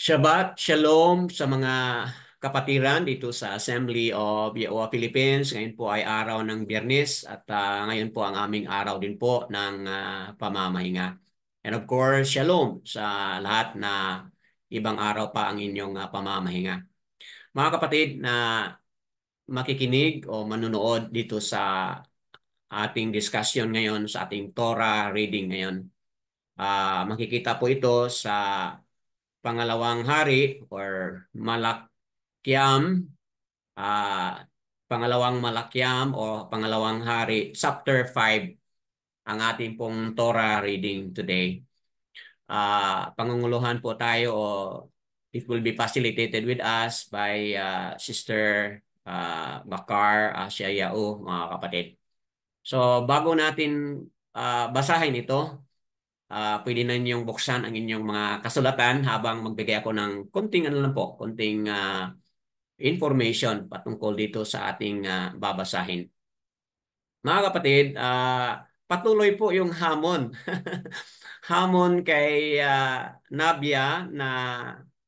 Shabbat Shalom sa mga kapatiran dito sa Assembly of Yahuwah Philippines. Ngayon po ay araw ng Biyernes at ngayon po ang aming araw din po ng pamamahinga. And of course, Shalom sa lahat na ibang araw pa ang inyong pamamahinga. Mga kapatid na makikinig o manunood dito sa ating discussion ngayon, sa ating Torah reading ngayon. Makikita po ito sa Pangalawang Hari or Malakyam, ah, Pangalawang Malakyam o Pangalawang Hari, Chapter 5, ang ating pong Torah reading today. Pangunguluhan po tayo o it will be facilitated with us by Sister Bakar Asyayaw, mga kapatid. So bago natin basahin ito, pwede na ninyong buksan ang inyong mga kasulatan habang magbigay ako ng konting ano lang po, konting information patungkol dito sa ating babasahin. Mga kapatid, patuloy po yung hamon. Hamon kay Nabya na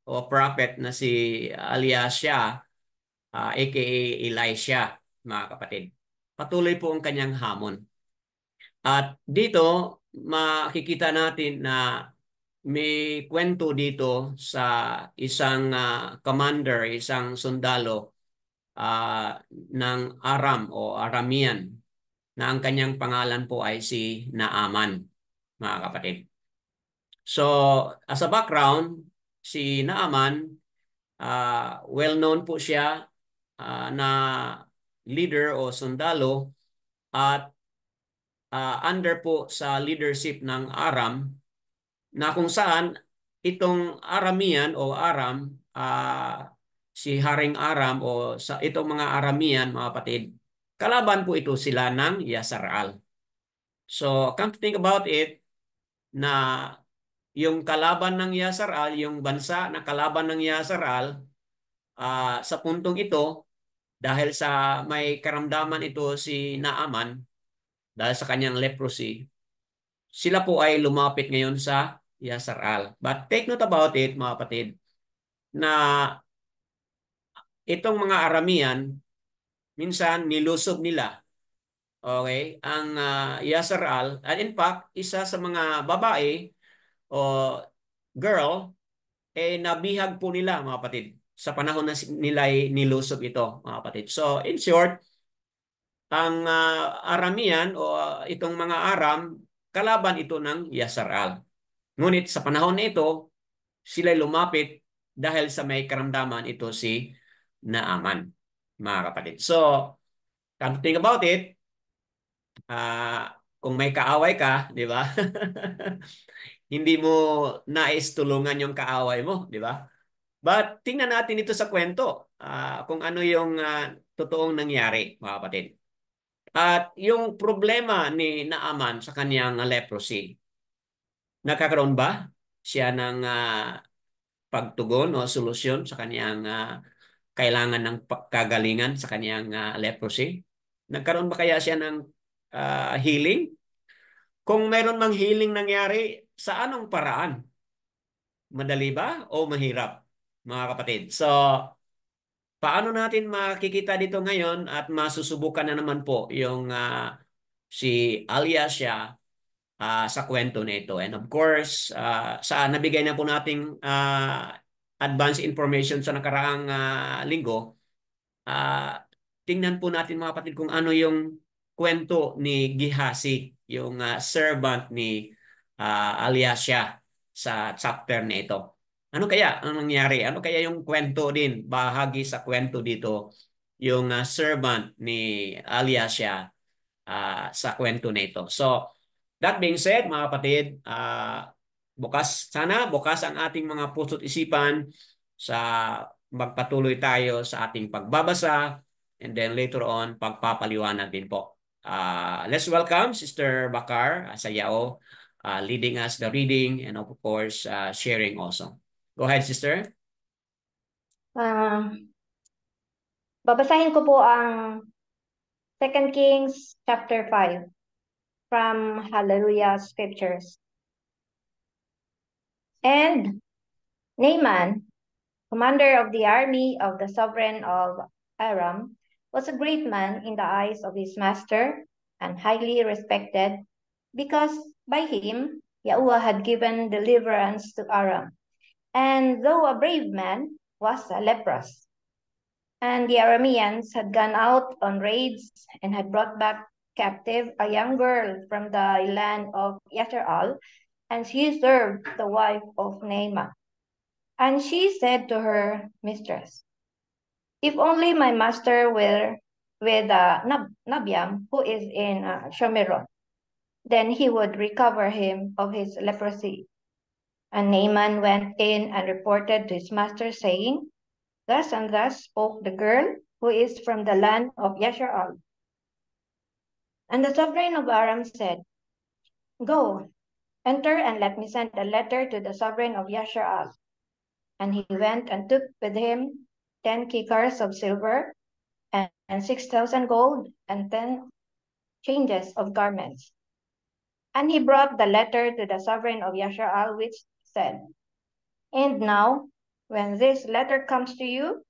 o prophet na si Aliasya, aka Elisha, mga kapatid. Patuloy po ang kanyang hamon. At dito, makikita natin na may kwento dito sa isang commander, isang sundalo ng Aram o Aramean na ang kanyang pangalan po ay si Naaman, mga kapatid. So, as a background, si Naaman, well-known po siya na leader o sundalo at under po sa leadership ng Aram na kung saan itong Aramean o Aram, si Haring Aram o sa itong mga Aramean, mga kapatid, kalaban po ito sila ng Yasaral. So, come to think about it, na yung kalaban ng Yasaral, yung bansa na kalaban ng Yasaral, sa puntong ito, dahil sa may karamdaman ito si Naaman, dahil sa kanyang leprosy, sila po ay lumapit ngayon sa Yasaral. But take note about it, mga kapatid, na itong mga Aramean, minsan nilusob nila, okay, ang Yasaral. At in fact, isa sa mga babae o girl, nabihag po nila, mga kapatid, sa panahon na nila nilusob ito, mga kapatid. So, in short, ang Aramean o itong mga Aram, kalaban ito ng Yasaral. Ngunit sa panahon na ito, sila lumapit dahil sa may karamdaman ito si Naaman, mga kapatid. So, come to think about it, kung may kaaway ka, di ba? Hindi mo nais tulungan yung kaaway mo, di ba? But tingnan natin ito sa kwento, kung ano yung totoong nangyari, mga kapatid. At yung problema ni Naaman sa kanyang leprosy, nagkakaroon ba siya ng pagtugon o solusyon sa kanyang kailangan ng kagalingan sa kanyang leprosy? Nagkaroon ba kaya siya ng healing? Kung meron mang healing nangyari, sa anong paraan? Madali ba o mahirap, mga kapatid? So, paano natin makikita dito ngayon at masusubukan na naman po yung si Aliasya sa kwento nito. And of course, sa nabigay na po nating advance information sa nakaraang linggo, tingnan po natin, mga kapatid, kung ano yung kwento ni Gehazi, yung servant ni Aliasya sa chapter na ito. Ano kaya ang nangyari? Ano kaya yung kwento din? Bahagi sa kwento dito, yung servant ni Aliasya sa kwento na ito. So, that being said, mga kapatid, bukas ang ating mga puso't isipan sa magpatuloy tayo sa ating pagbabasa, and then later on, pagpapaliwanag din po. Let's welcome Sister Bakar Sayao, leading us the reading and of course, sharing also. Go ahead, Sister. Ah, babasahin ko po ang 2 Kings chapter 5 from Hallelujah Scriptures. And Naaman, commander of the army of the sovereign of Aram, was a great man in the eyes of his master and highly respected, because by him Yahuwah had given deliverance to Aram, and though a brave man, was a leprous. And the Arameans had gone out on raids and had brought back captive a young girl from the land of Yasharal, and she served the wife of Naaman. And she said to her mistress, if only my master were with Nabiam, who is in Shomeron, then he would recover him of his leprosy. And Naaman went in and reported to his master, saying, thus and thus spoke the girl who is from the land of Yasharal. And the sovereign of Aram said, go, enter and let me send a letter to the sovereign of Yasharal. And he went and took with him 10 kikars of silver and 6,000 gold and 10 changes of garments. And he brought the letter to the sovereign of Yasharal, which said, and now, when this letter comes to you,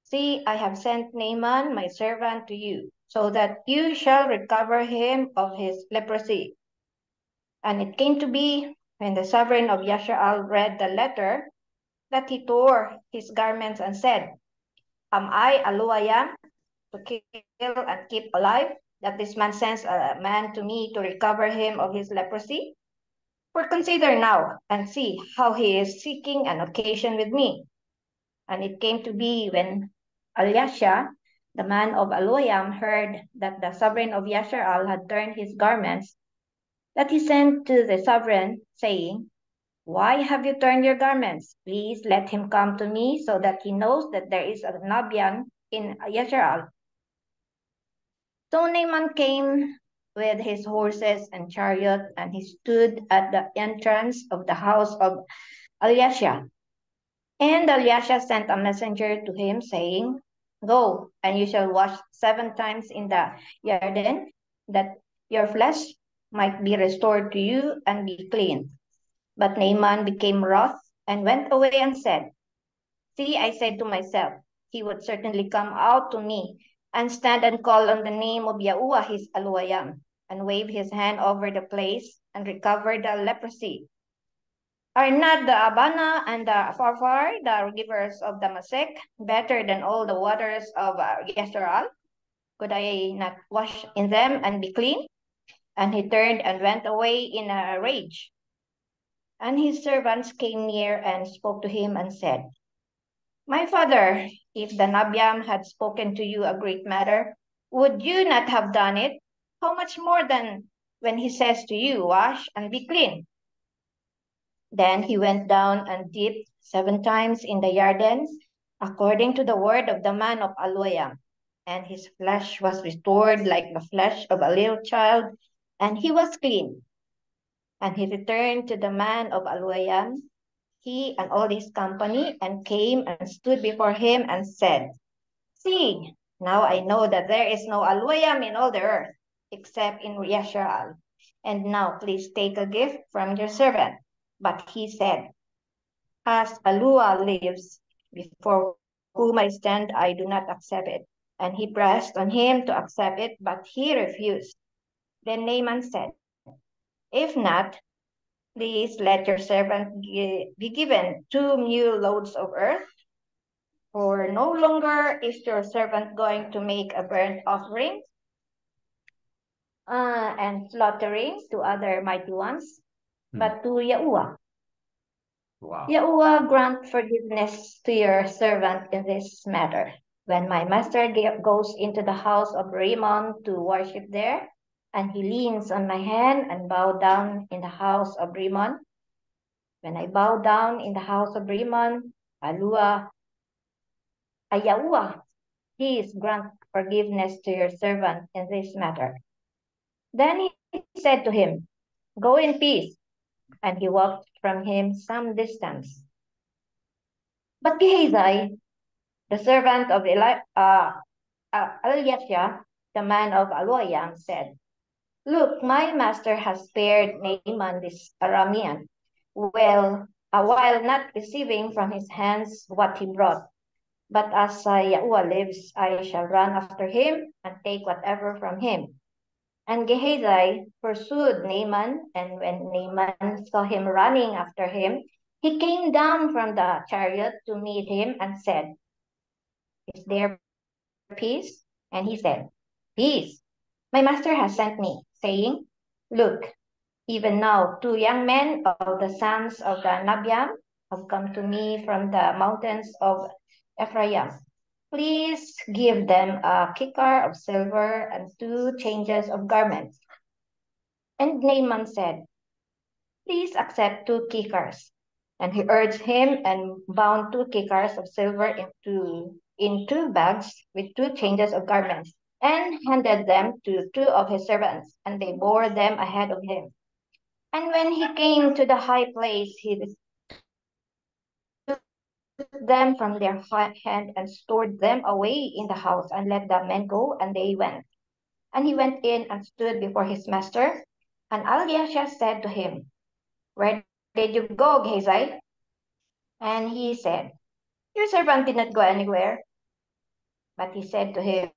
see, I have sent Naaman, my servant, to you, so that you shall recover him of his leprosy. And it came to be, when the sovereign of Yasharal read the letter, that he tore his garments and said, am I a Luayam to kill and keep alive, that this man sends a man to me to recover him of his leprosy? For consider now, and see how he is seeking an occasion with me. And it came to be, when Elisha, the man of Aloyam, heard that the sovereign of Yasharal had turned his garments, that he sent to the sovereign, saying, why have you turned your garments? Please let him come to me, so that he knows that there is a Nabian in Yasharal. So Naaman came with his horses and chariot, and he stood at the entrance of the house of Elisha. And Elisha sent a messenger to him, saying, go, and you shall wash 7 times in the Jordan, that your flesh might be restored to you and be clean. But Naaman became wroth and went away and said, see, I said to myself, he would certainly come out to me and stand and call on the name of Yahuwah his Elohim, and wave his hand over the place and recover the leprosy. Are not the Abana and the Farfar, the givers of Damasek, better than all the waters of Yesharal? Could I not wash in them and be clean? And he turned and went away in a rage. And his servants came near and spoke to him and said, my father, if the Nabiam had spoken to you a great matter, would you not have done it? How much more than when he says to you, wash and be clean? Then he went down and dipped 7 times in the Jordan, according to the word of the man of Aloyam. And his flesh was restored like the flesh of a little child, and he was clean. And he returned to the man of Aloyam, he and all his company, and came and stood before him and said, see, now I know that there is no Aloyam in all the earth, except in Yasharal. And now please take a gift from your servant. But he said, as Alua lives, before whom I stand, I do not accept it. And he pressed on him to accept it, but he refused. Then Naaman said, if not, please let your servant be given 2 mule loads of earth, for no longer is your servant going to make a burnt offering and slaughtering to other mighty ones, but to Yahuwah. Wow. Yahuwah grant forgiveness to your servant in this matter. When my master goes into the house of Rimmon to worship there, and he leans on my hand and bow down in the house of Rimmon, when I bow down in the house of Rimmon, Yahuwah, please grant forgiveness to your servant in this matter. Then he said to him, go in peace. And he walked from him some distance. But Gehazi, the servant of Elisha, the man of Aloyam, said, look, my master has spared Naaman this Aramean. Well, while not receiving from his hands what he brought. But as Yahuwah lives, I shall run after him and take whatever from him. And Gehazi pursued Naaman, and when Naaman saw him running after him, he came down from the chariot to meet him and said, "Is there peace?" And he said, "Peace. My master has sent me, saying, 'Look, even now 2 young men of the sons of the Nabiam have come to me from the mountains of Ephraim. Please give them a kikar of silver and 2 changes of garments.' And Naaman said, 'Please accept 2 kikars.' And he urged him and bound 2 kikars of silver in 2 bags with 2 changes of garments, and handed them to 2 of his servants, and they bore them ahead of him. And when he came to the high place, he took them from their hand and stored them away in the house, and let the men go, and they went. And he went in and stood before his master. And Elisha said to him, 'Where did you go, Gehazi?' And he said, 'Your servant did not go anywhere.' But he said to him,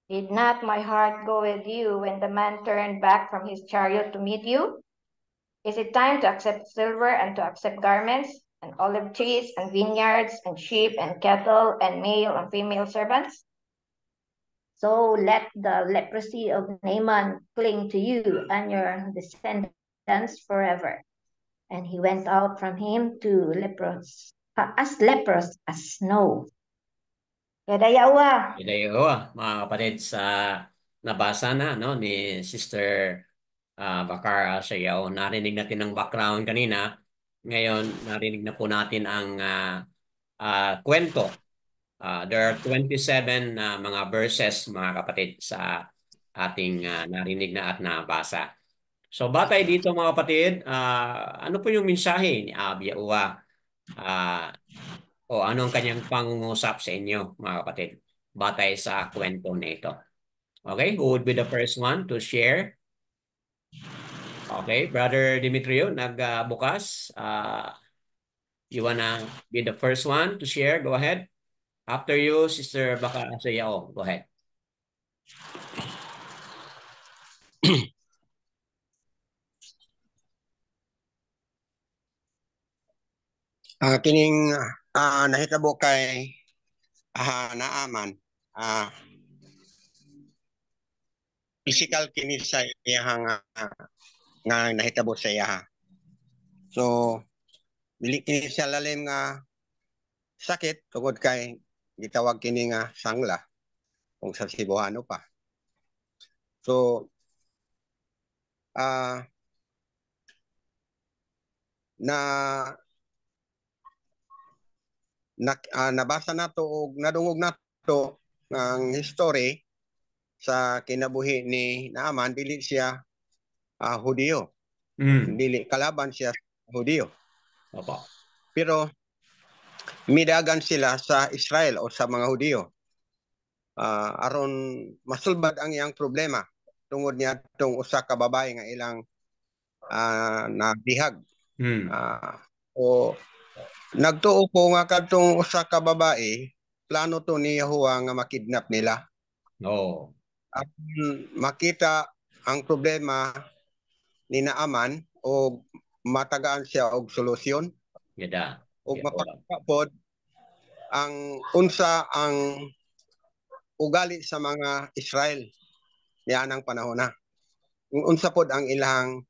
'Did not my heart go with you when the man turned back from his chariot to meet you? Is it time to accept silver and to accept garments, and olive trees, and vineyards, and sheep, and cattle, and male and female servants? So let the leprosy of Naaman cling to you and your descendants forever.' And he went out from him to leprous as snow. Yadayawa. Ilayo, mga kapatid, sa nabasa na no ni Sister Bakara sa iyo. Narinig natin ang background kanina. Ngayon, narinig na po natin ang kwento. There are 27 na mga verses, mga kapatid, sa ating narinig na at nabasa. So, batay dito, mga kapatid, ano po yung mensahe ni Abi Yahuwah? Ah, o ano ang kanyang pangungusap sa inyo, mga kapatid, batay sa kwento nito. Okay, who would be the first one to share? Okay, Brother Demetrio, nagbukas. You wanna be the first one to share? Go ahead. After you, Sister Baka Asayao. Go ahead. Kining nahitabo kay Naaman, physical kini sa iyang nga nahitabo sa iya. So dili kini siya lalim nga sakit tungod kay gitawag kini nga sangla kung sa Cebuano pa. So nabasa nato og nadungog nato ang history sa kinabuhi ni Naaman. Dili siya Hudiyo. Dili kalaban siya Hudiyo. Opo. Pero midagan sila sa Israel o sa mga Hudiyo. Aron masulbad ang iyang problema tungod niya itong usa ka babae nga ilang nabihag. O nagtuo po nga kadtong usa ka babae, plano to ni Yahuwah nga makidnap nila. No. At makita ang problema ni Naaman o matagaan siya og solusyon. Yada. O mapakapod ang unsa ang ugali sa mga Israel niya ng panahon na. Unsa pod ang ilang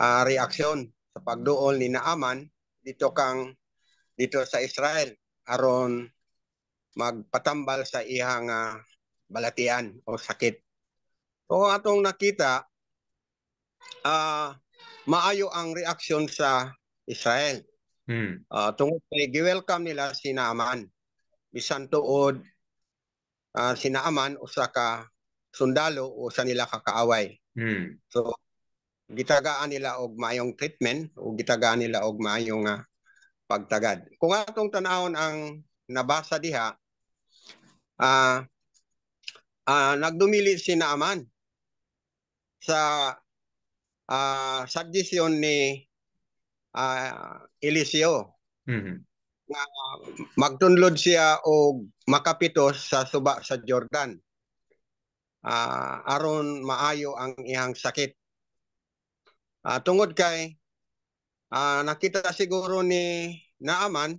reaksyon sa pagduol ni Naaman dito sa Israel aron magpatambal sa iyang balatian o sakit. So atong nakita maayo ang reaksyon sa Israel. Tungod kay gi-welcome nila si Naaman. Bisan tuod si Naaman usa ka sundalo o sa nila kakaaway. So gitagaan nila og maayong treatment o gitagaan nila og maayong pagtagad. Kung atong tanawon ang nabasa diha, nagdumili si Naaman sa suggestion ni Eliseo Mhm. nga magtunlod siya og makapito sa suba sa Jordan aron maayo ang iyang sakit. Tungod kay nakita siguro ni Naaman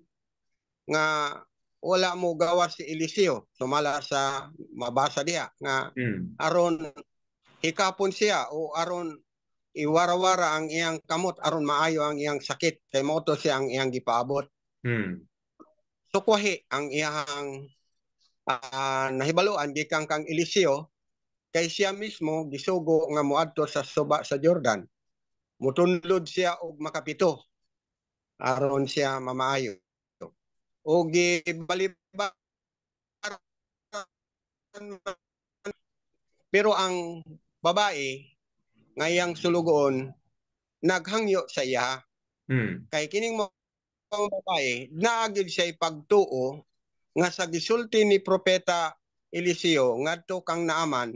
nga wala mo gawas si Eliseo, sumala sa mabasa diha nga aron hikapon siya o aron iwara-wara ang iyang kamot aron maayo ang iyang sakit kay mao to siya ang iyang gipaabot. Sukwahi ang iyang nahibaluan gikan kang Eliseo kay siya mismo gisugo nga moadto sa suba sa Jordan. Mutunlod siya og makapito aron siya mamaayo. O gibaliba pero ang babae ngayang sulugoon naghangyo sa iya. Kay kining mga babae naagid siya pagtuo nga sa gisulti ni propeta Eliseo ngadto kang Naaman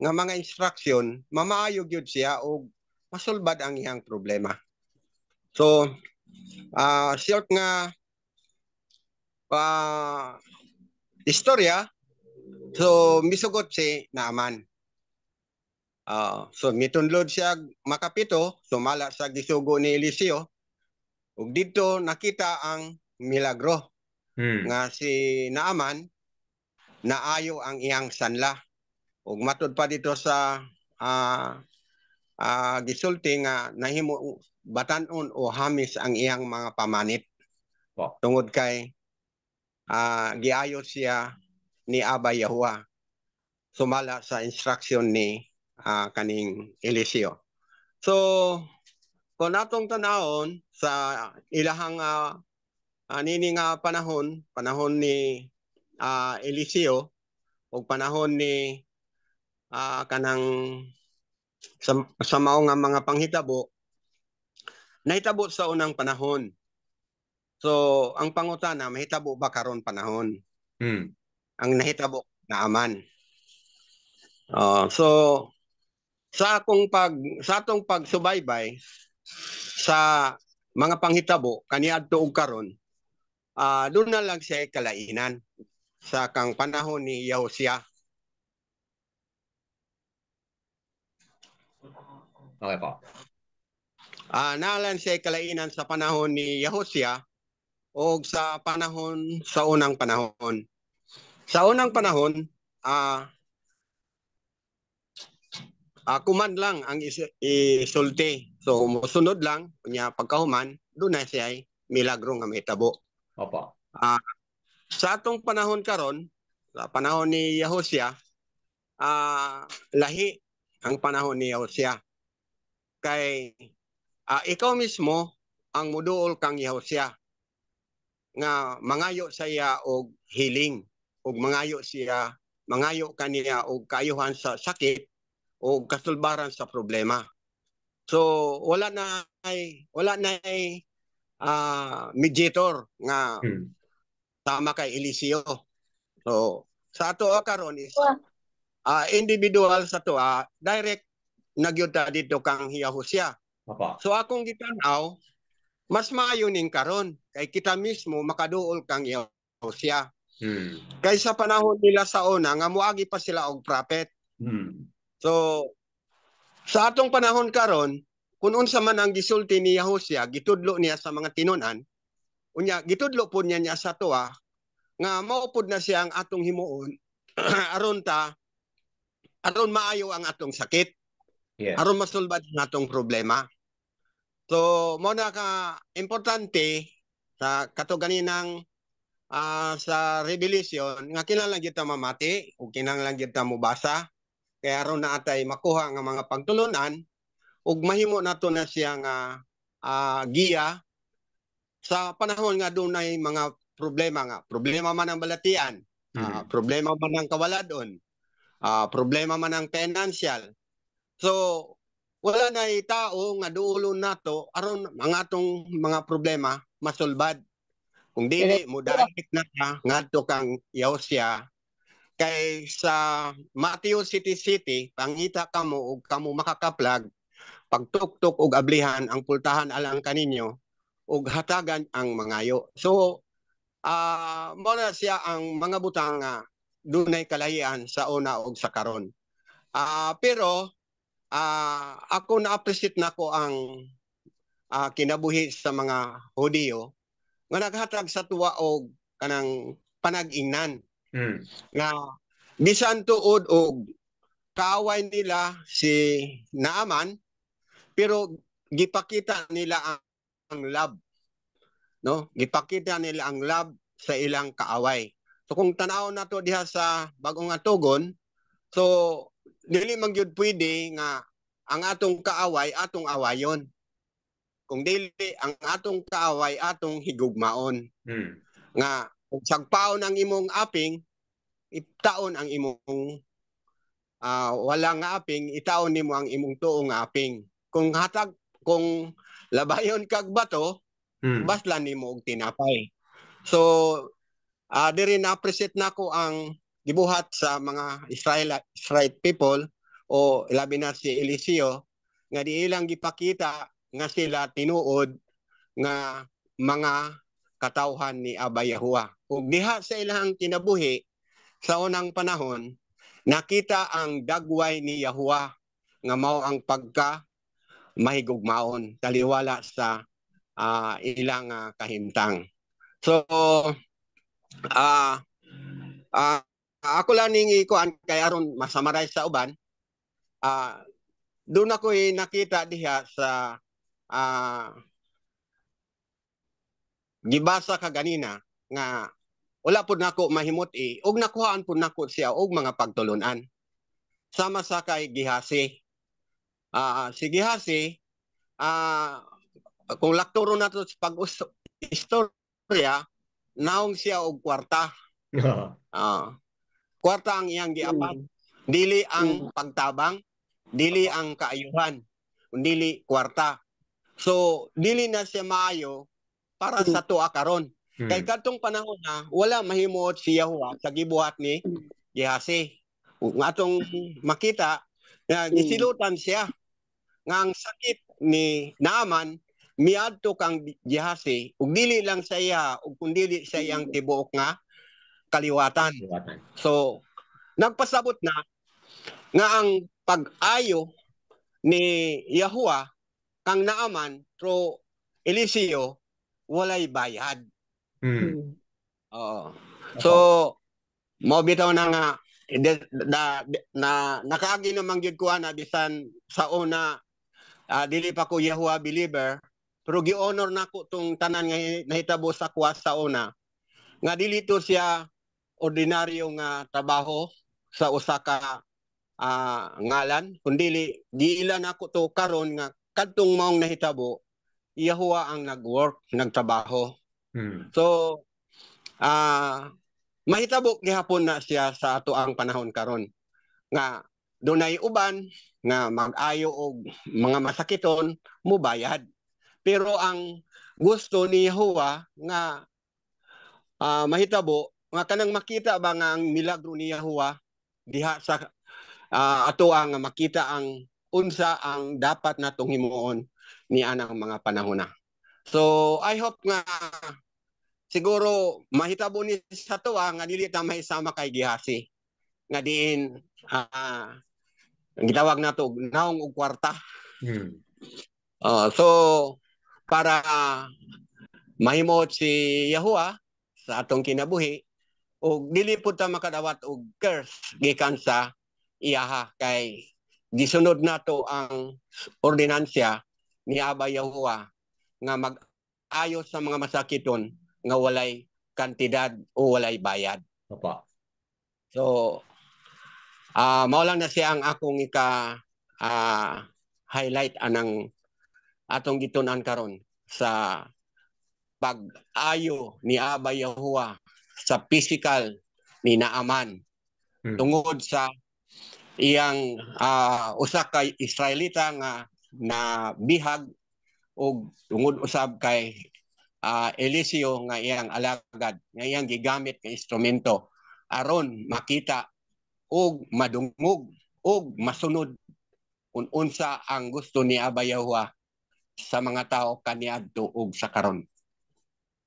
nga mga instruction mamaayo gyud siya og masulbad ang iyang problema. So short nga istorya, so misugot si Naaman. So mitunlod siya makapito, sumala sa gisugo ni Eliseo. Ug dito nakita ang milagro nga si Naaman naayo ang iyang sanla. Ug matud pa dito sa gisulti nga nahimo batan-on o hamis ang iyang mga pamanit. Tungod kay giayo siya ni Aba Yahuwah sumala sa instruction ni kaning Eliseo. So kung natong tanahon sa ilahang nini nga panahon ni Eliseo o panahon ni kanang sa mao nga mga panghitabo nahitabo sa unang panahon. So ang pangutana, mahitabo ba karon panahon? Ang nahitabo Naaman. So sa atong pagsubaybay sa mga panghitabo kaniadto og karon, doon na lang siya kalainan sa kang panahon ni Yahusia. Okay po. Naalan siya kalainan sa panahon ni Yahusia o sa panahon sa unang panahon. Sa unang panahon, kuman lang ang isulti. So musunod lang niya pagkahuman, doon na siya ay milagro nga mahitabo. Opo. Sa atong panahon karon, sa panahon ni Yahusia, lahi ang panahon ni Yahusia. Kay ikaw mismo ang muduol kang Yahusia nga mangayo sa iya og healing og mangayo kaniya og kaayuhan sa sakit o kasulbaran sa problema. So wala na mediator nga tama kay Eliseo. So sa ato karon is individual sa to direct nagyud ta dito kang Yahusia. So akong gitan-aw mas maayo ning karon kay kita mismo makaduol kang Yahusia. Kay sa panahon nila sa una nga moagi pa sila og prophet. So sa atong panahon karon kun unsa man ang gisulti ni Yahusia gitudlo niya sa mga tinun-an unya gitudlo pud niya sa tuwa nga mao pud na siya ang atong himuon aron maayo ang atong sakit. Yes. Aron masulbad ang atong problema. So mo na ka importante sa katuganinang sa Revelation nga kinahanglan gyud ta mamati o kinahanglan gyud ta mobasa kay aron na atay makuha nga mga pagtulunan ug mahimo nato na siya nga giya sa panahon nga dunay mga problema man ang balatian, problema man ang kawaladon, problema man ang financial. So wala na tao nga duulon nato aron ang atong mga problema masulbad. Kung dili mo direct na ngadto kang Yahusia kay sa Matthew City pangita kamo og kamo makakaplag pagtuktok og ablihan ang pultahan alang kaninyo ug hatagan ang mangayo. So mo na siya ang mga butang nga dunay kalahian sa una ug sa karon. Pero ako na-appreciate nako ang kinabuhi sa mga Hudiyo nga naghatag sa tuwa og kanang panag-ingnan. Nga bisan tuod og kaaway nila si Naaman, pero gipakita nila ang love, no? Gipakita nila ang love sa ilang kaaway. So kung tanaw nato diha sa bagong atugon, so dili man gyud pwede nga ang atong kaaway atong awayon. Kung dili ang atong kaaway atong higugmaon. Nga kung sagpaon ang imong aping, itaon ang imong wala nga aping, itaon nimo ang imong tuong aping. Kung labayon kag bato, baslan nimo og tinapay. So diri na-appreciate nako ang gibuhat sa mga Israelite people o labi na si Eliseo nga di ilang gipakita nga sila tinuod nga mga katawhan ni Aba Yahuwah. Ug diha sa ilang kinabuhi sa unang panahon, nakita ang dagway ni Yahuwah nga mao ang pagka mahigugmaon taliwala sa ilang kahimtang. So ako lang ning ikuan kay aron masamaray sa uban. Doon ako nakita diha sa gibasa ka ganina nga wala pud nako mahimot-i ug nakuhaan pud nako siya og mga pagtulunan. Sama sa kay Gihasi. Si Gihasi kung lakturo nato sa pag-istorya, naong siya og kwarta. Kwarta ang iyang giapat. Dili ang pagtabang, dili ang kaayuhan, dili kwarta. So dili na siya maayo para sa tuwa karon. Kay kadtong panahon na wala mahimot si Yahuwah sa gibuhat ni Gihasi. Kung atong makita na gisilutan siya nga ang sakit ni Naaman miadto kang Gihasi ug dili lang sa iya ug kun dili sa iyang tibuok nga kaliwatan. So nagpasabot na nga ang pag-ayo ni Yahuwah kang Naaman through Eliseo walay bayad. So mo bitaw na nga nakaagi naman gyud ko na bisan sa una dili pa ko Yahuwah believer, pero gi-honor nako tong tanan nga nahitabo sa kuwas sa una nga dili to siya ordinaryo nga trabaho sa usa ka ngalan, kundi giila nako to karon nga kadtong maong nahitabo Yahuwah ang nag-work, nagtrabaho. So mahitabo gihapon na siya sa ato ang panahon karon nga dunay uban nga mag-ayo og mga masakiton mo bayad. Pero ang gusto ni Yahuwah nga mahitabo nga kanang makita ba nga ang milagro ni Yahuwah diha sa ato ang makita ang unsa ang dapat natong himuon ni anang mga panahon na. So I hope nga siguro mahitabo ni sa tuwa nga dili ta mahisama kay Gihasi nga diin gitawag nato naong og kwarta. So para mahimot si Yahuwah sa atong kinabuhi ug dili pud ta makadawat og curse gikan sa iyaha kay gisunod nato ang ordinansya ni Aba Yahuwah nga mag-ayo sa mga masakiton nga walay kantidad o walay bayad. Opo. So mao lang na siya ang akong highlight anang atong gitun-an karon sa pag-ayo ni Aba Yahuwah sa physical ni Naaman tungod sa iyang usa kay Israelita nga na bihag o tungod usab kay Eliseo nga iyang alagad nga iyang gigamit nga instrumento aron makita og madungog og masunod unsa ang gusto ni Aba Yahuwah sa mga tao kaniadto ug sa karon.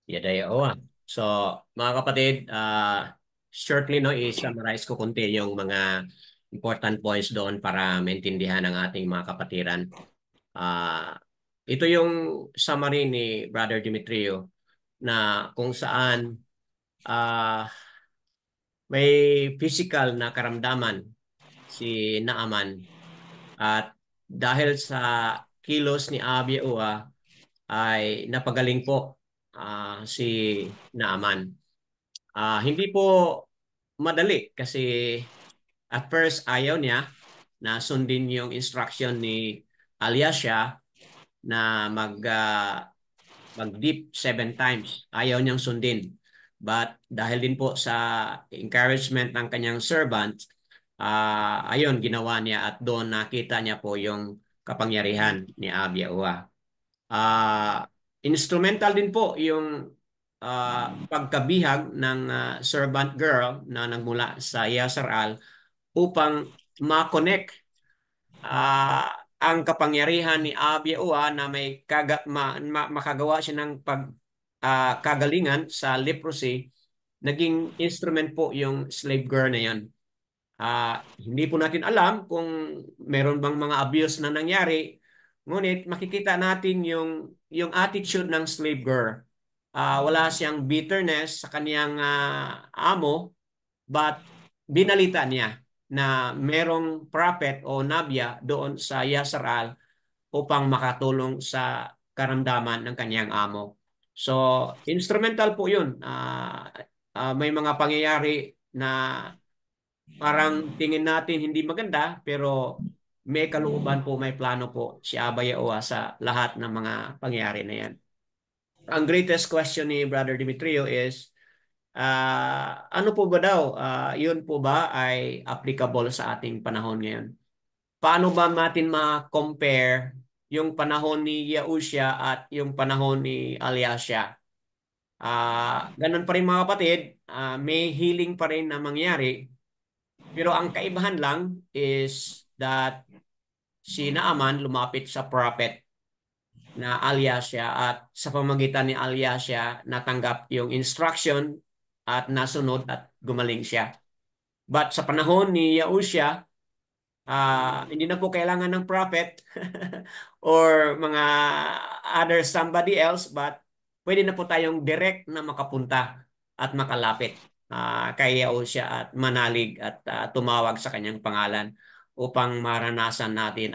Yawa. So, mga kapatid, shortly no, i-summarize ko kunti yung mga important points doon para maintindihan ng ating mga kapatiran. Ito yung summary ni Brother Demetrio na kung saan may physical na karamdaman si Naaman at dahil sa kilos ni Abiyaoa ay napagaling po si Naaman. Hindi po madali kasi at first ayaw niya na sundin yung instruction ni Alyasha na mag-dip 7 times. Ayaw niyang sundin. But dahil din po sa encouragement ng kanyang servant, ayun, ginawa niya at doon nakita niya po yung kapangyarihan ni Abiyaoa. Instrumental din po yung pagkabihag ng servant girl na nagmula sa Yasaral upang ma-connect ang kapangyarihan ni Abiyaoa na may makagawa siya ng kagalingan sa leprosy. Naging instrument po yung slave girl na yan. Hindi po natin alam kung meron bang mga abuse na nangyari, ngunit makikita natin yung attitude ng slave girl. Wala siyang bitterness sa kaniyang amo, but binalita niya na merong prophet o nabya doon sa Yasaral upang makatulong sa karamdaman ng kaniyang amo. So, instrumental po yun. May mga pangyayari na parang tingin natin hindi maganda, pero may kalooban po, may plano po si Abayaoa sa lahat ng mga pangyayari na yan. Ang greatest question ni Brother Demetrio is, ano po ba daw? Yun po ba ay applicable sa ating panahon ngayon? Paano ba natin ma-compare yung panahon ni Yahushua at yung panahon ni Alyasha? Ganun pa rin mga kapatid, may healing pa rin na mangyari. Pero ang kaibahan lang is that si Naaman lumapit sa prophet na Alyasha at sa pamagitan ni Alyasha natanggap yung instruction at nasunod at gumaling siya. But sa panahon ni Yahushua, hindi na po kailangan ng prophet or mga other somebody else, but pwede na po tayong direct na makapunta at makalapit kay Yahushua at manalig at tumawag sa kanyang pangalan upang maranasan natin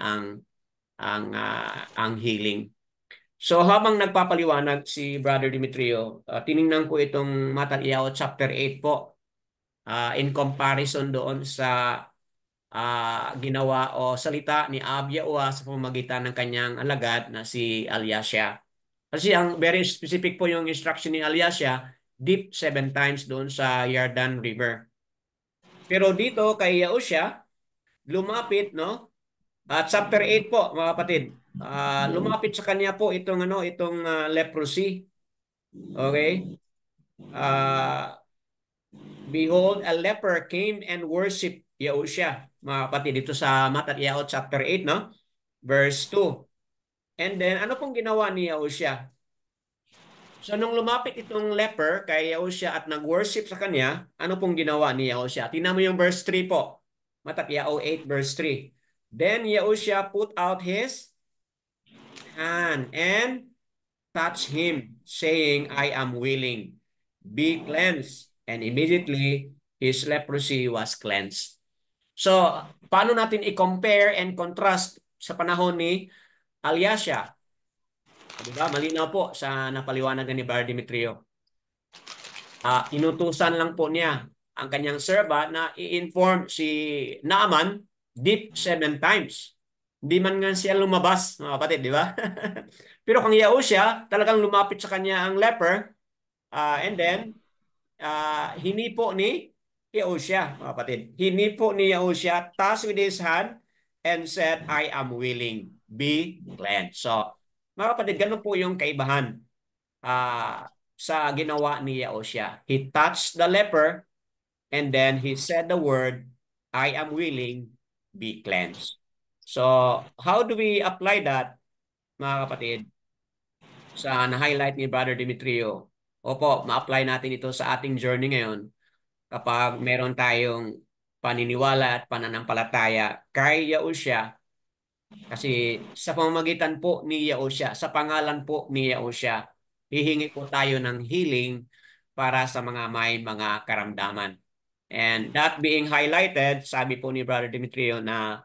ang healing. So habang nagpapaliwanag si Brother Demetrio, tiningnan ko itong Matthew chapter 8 po in comparison doon sa ginawa o salita ni Abiyaoa sa pamamagitan ng kanyang alagad na si Alyasha. Kasi ang very specific po yung instruction ni Alyasha, dip 7 times doon sa Yarden River. Pero dito kay Yahushua, lumapit, no? Chapter 8 po, mga kapatid. Lumapit sa kanya po itong leprosy. Okay? Behold, a leper came and worshiped Yahushua. Mga kapatid, dito sa Matthew chapter 8, no? Verse 2. And then, ano pong ginawa ni Yahushua? So, nung lumapit itong leper kay Yahushua at nag-worship sa kanya, ano pong ginawa ni Yahushua? Tingnan mo yung verse 3 po. Matthew 8, verse 3. Then Yahushua put out his hand and touched him, saying, I am willing, be cleansed. And immediately, his leprosy was cleansed. So, paano natin i-compare and contrast sa panahon ni Alyasha? Diba? Malinaw po sa napaliwanag ni Brother Demetrio. Inutusan lang po niya ang kanyang servant na i-inform si Naaman deep 7 times. Hindi man nga siya lumabas, mga kapatid, di ba? Pero kung Yahushua, talagang lumapit sa kanya ang leper, and then, hinipo ni Yahushua, mga kapatid. Hinipo ni Yahushua, touched with his hand, and said, I am willing, be cleansed. So, mga kapatid, ganun po yung kaibahan sa ginawa ni Yahushua. He touched the leper, and then he said the word, I am willing, be cleansed. So, how do we apply that, mga kapatid, sa na-highlight ni Brother Demetrio? Opo, ma-apply natin ito sa ating journey ngayon kapag meron tayong paniniwala at pananampalataya kay Yahushua. Kasi sa pamamagitan po ni Yahushua, sa pangalan po ni Yahushua, hihingi po tayo ng healing para sa mga may mga karamdaman. And that being highlighted, sabi po ni Brother Demetrio na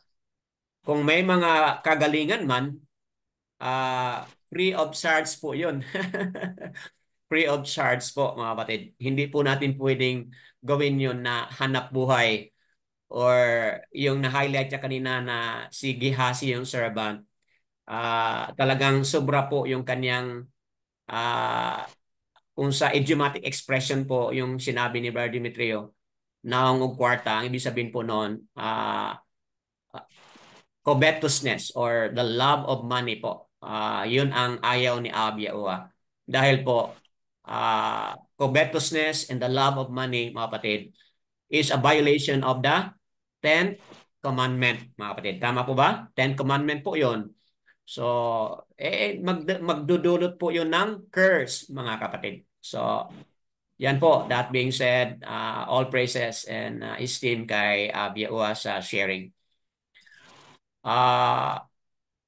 kung may mga kagalingan man, free of charge po yun. Free of charge po mga kapatid. Hindi po natin pwedeng gawin yun na hanap buhay or yung na-highlight niya kanina na si Gehazi yung servant. Talagang sobra po yung kanyang kung sa idiomatic expression po yung sinabi ni Brother Demetrio, naong og kwarta, ang ibig sabihin po noon, covetousness or the love of money po. Yun ang ayaw ni Abyaua. Dahil po, covetousness and the love of money, mga kapatid, is a violation of the 10th commandment, mga kapatid. Tama po ba? 10th commandment po yun. So, magdudulot po yun ng curse, mga kapatid. So, yan po. That being said, all praises and esteem kay Abyaua sa sharing.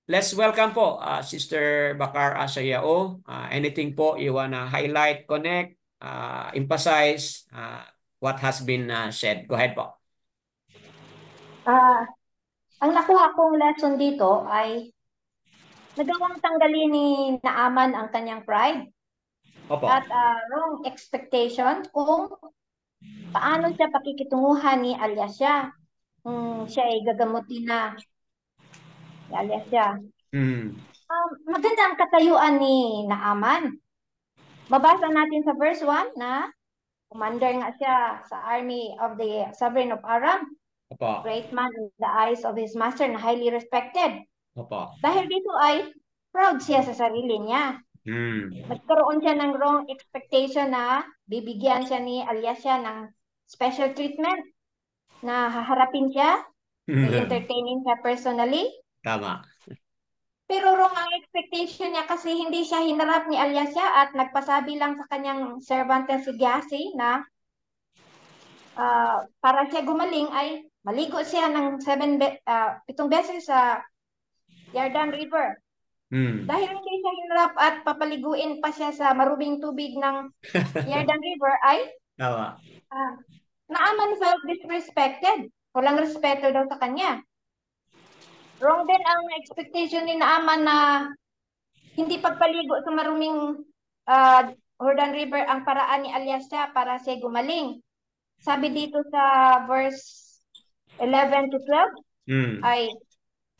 Let's welcome po Sister Bakar Asayao. Anything po you wanna highlight, connect, emphasize what has been said. Go ahead po. Ang nakuha kong lesson dito ay nagawang tanggalin ni Naaman ang kanyang pride Opo. at wrong expectation kung paano siya pakikitunguhan ni Alyasya kung siya ay gagamutin na ni Alyasya. Maganda ang katayuan ni Naaman. Mabasa natin sa verse 1 na commander nga siya sa army of the sovereign of Aram. Opo. Great man in the eyes of his master na highly respected. Opo. Dahil dito ay proud siya sa sarili niya. Nagkaroon siya ng wrong expectation na bibigyan siya ni Alyasya ng special treatment na haharapin siya, i-entertainin siya personally. Tama. Pero wrong ang expectation niya kasi hindi siya hinarap ni Alyasya at nagpasabi lang sa kanyang servant na si Gehazi na para siya gumaling ay maligo siya ng 7 beses sa Yarden River. Dahil hindi siya hinarap at papaliguin pa siya sa maruming tubig ng Yarden River ay Naaman felt disrespected. Walang respeto daw sa kanya. Wrong din ang expectation ni Naaman na hindi pagpaligo sa maruming Jordan River ang paraan ni Alyasya para siya gumaling. Sabi dito sa verse 11 to 12 ay,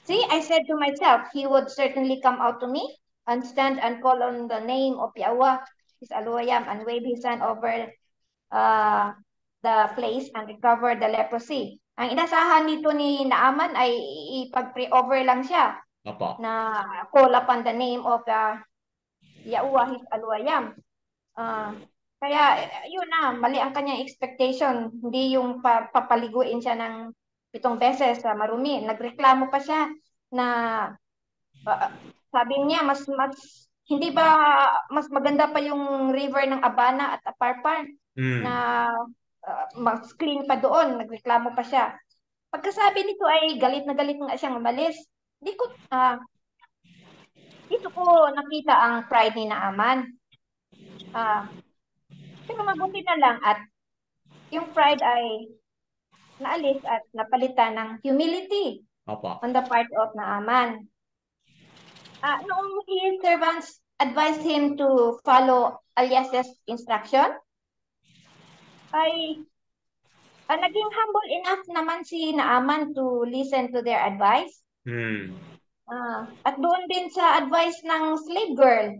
see, I said to myself, he would certainly come out to me and stand and call on the name of Yahweh, his Aloyam, and wave his hand over the place and recover the leprosy. Ang inasahan nito ni Naaman ay ipag-pray-over lang siya. Opo. Na call upon the name of the Yahweh, his Aloyam. Kaya yun na, mali ang kanyang expectation. Hindi yung papaliguin siya ng 7 beses sa marumi. Nagreklamo pa siya na sabi niya hindi ba mas maganda pa yung river ng Abana at Aparpar na mas clean pa doon. Nagreklamo pa siya. Pagkasabi nito ay galit na galit nga siyang umalis. Dito ko nakita ang pride ni Naaman. Pero mabuti na lang at yung pride ay naalis at napalitan ng humility on the part of Naaman. Noong his servants advised him to follow Alyas's instruction, ay naging humble enough naman si Naaman to listen to their advice. At doon din sa advice ng slave girl,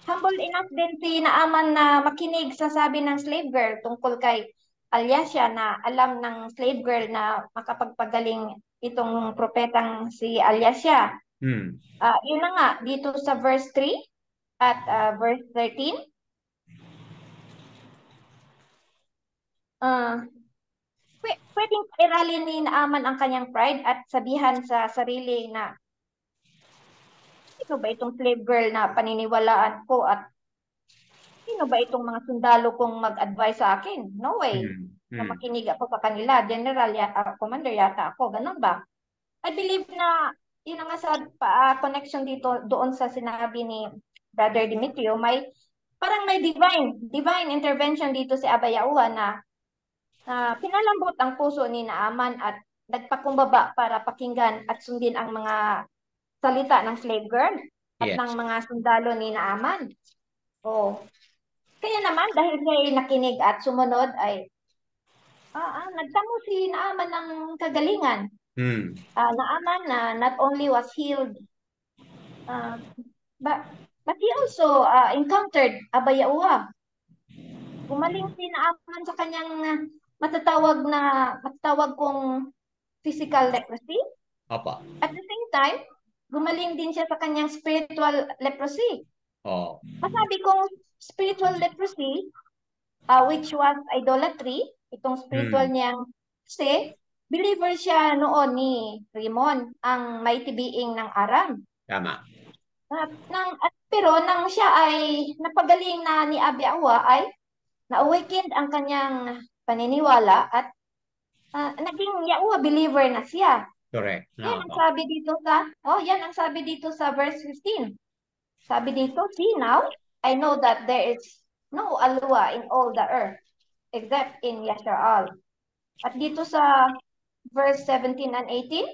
humble enough din si Naaman na makinig sa sabi ng slave girl tungkol kay Alyasya na alam ng slave girl na makapagpagaling itong propetang si Alyasya. Yun na nga, dito sa verse 3 at verse 13. pwedeng irali ni Naaman ang kanyang pride at sabihan sa sarili na sino ba itong slave girl na paniniwalaan ko at sino ba itong mga sundalo kong mag-advise sa akin? No way. Na makinig ako sa kanila. General yata, commander yata ako. Ganun ba? I believe na yun ang sa connection dito doon sa sinabi ni Brother Demetrio, parang may divine intervention dito si Abba Yahuwah na pinalambot ang puso ni Naaman at nagpakumbaba para pakinggan at sundin ang mga salita ng slave girl at ng mga sundalo ni Naaman. Oh. Kaya naman dahil siya ay nakinig at sumunod ay nagtamo si Naaman ng kagalingan. Naaman na not only was healed, but he also encountered Abba Yahuwah. Gumaling si Naaman sa kanyang matatawag kong physical leprosy. Apa. At the same time, gumaling din siya sa kanyang spiritual leprosy. Masabi kong spiritual leprosy, which was idolatry, itong spiritual niyang, kasi believer siya noon ni Rimon, ang mighty being ng Aram. Tama. Pero nang siya ay napagaling na ni Abba Yahuwah ay na-awakened ang kanyang paniniwala at naging Yahuwah believer na siya. Correct. Yan ang sabi dito sa verse 15. Sabi dito, see now, I know that there is no alua in all the earth except in Yasharal. At dito sa verse 17 and 18,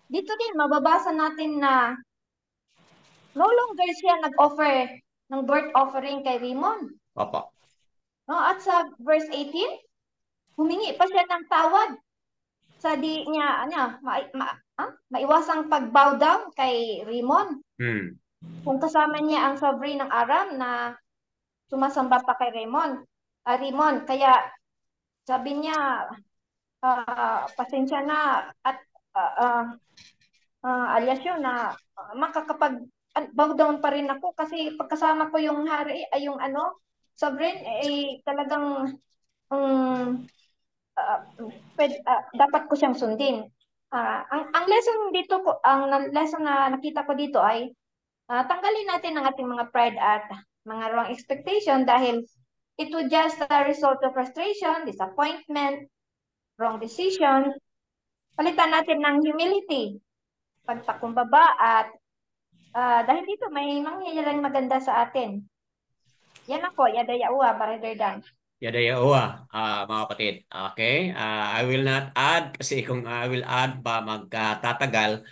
dito din mababasa natin na no longer siya nag-offer ng birth offering kay Rimon. Opo. No, at sa verse 18, humingi pa siya ng tawad sa di niya maiwasang pag-bow down kay Rimon. Kung kasama niya ang sovereign ng Aram na sumasamba pa kay Rimon. Kaya sabi niya, pasensya na at alias yun na makakapag-bow down pa rin ako kasi pagkasama ko yung hari ay yung sovereign ay talagang dapat ko siyang sundin. Ang lesson dito ang lesson na nakita ko dito ay tanggalin natin ang ating mga pride at mga wrong expectation dahil ito just a result of frustration, disappointment, wrong decision. Palitan natin ng humility, pagpakumbaba at dahil dito may mangyayaring maganda sa atin. Yan ako, Yada Yahuwah, Brother Dan. Yada Yahuwah, mga kapatid. Okay? I will not add kasi kung I will add pa magtatagal.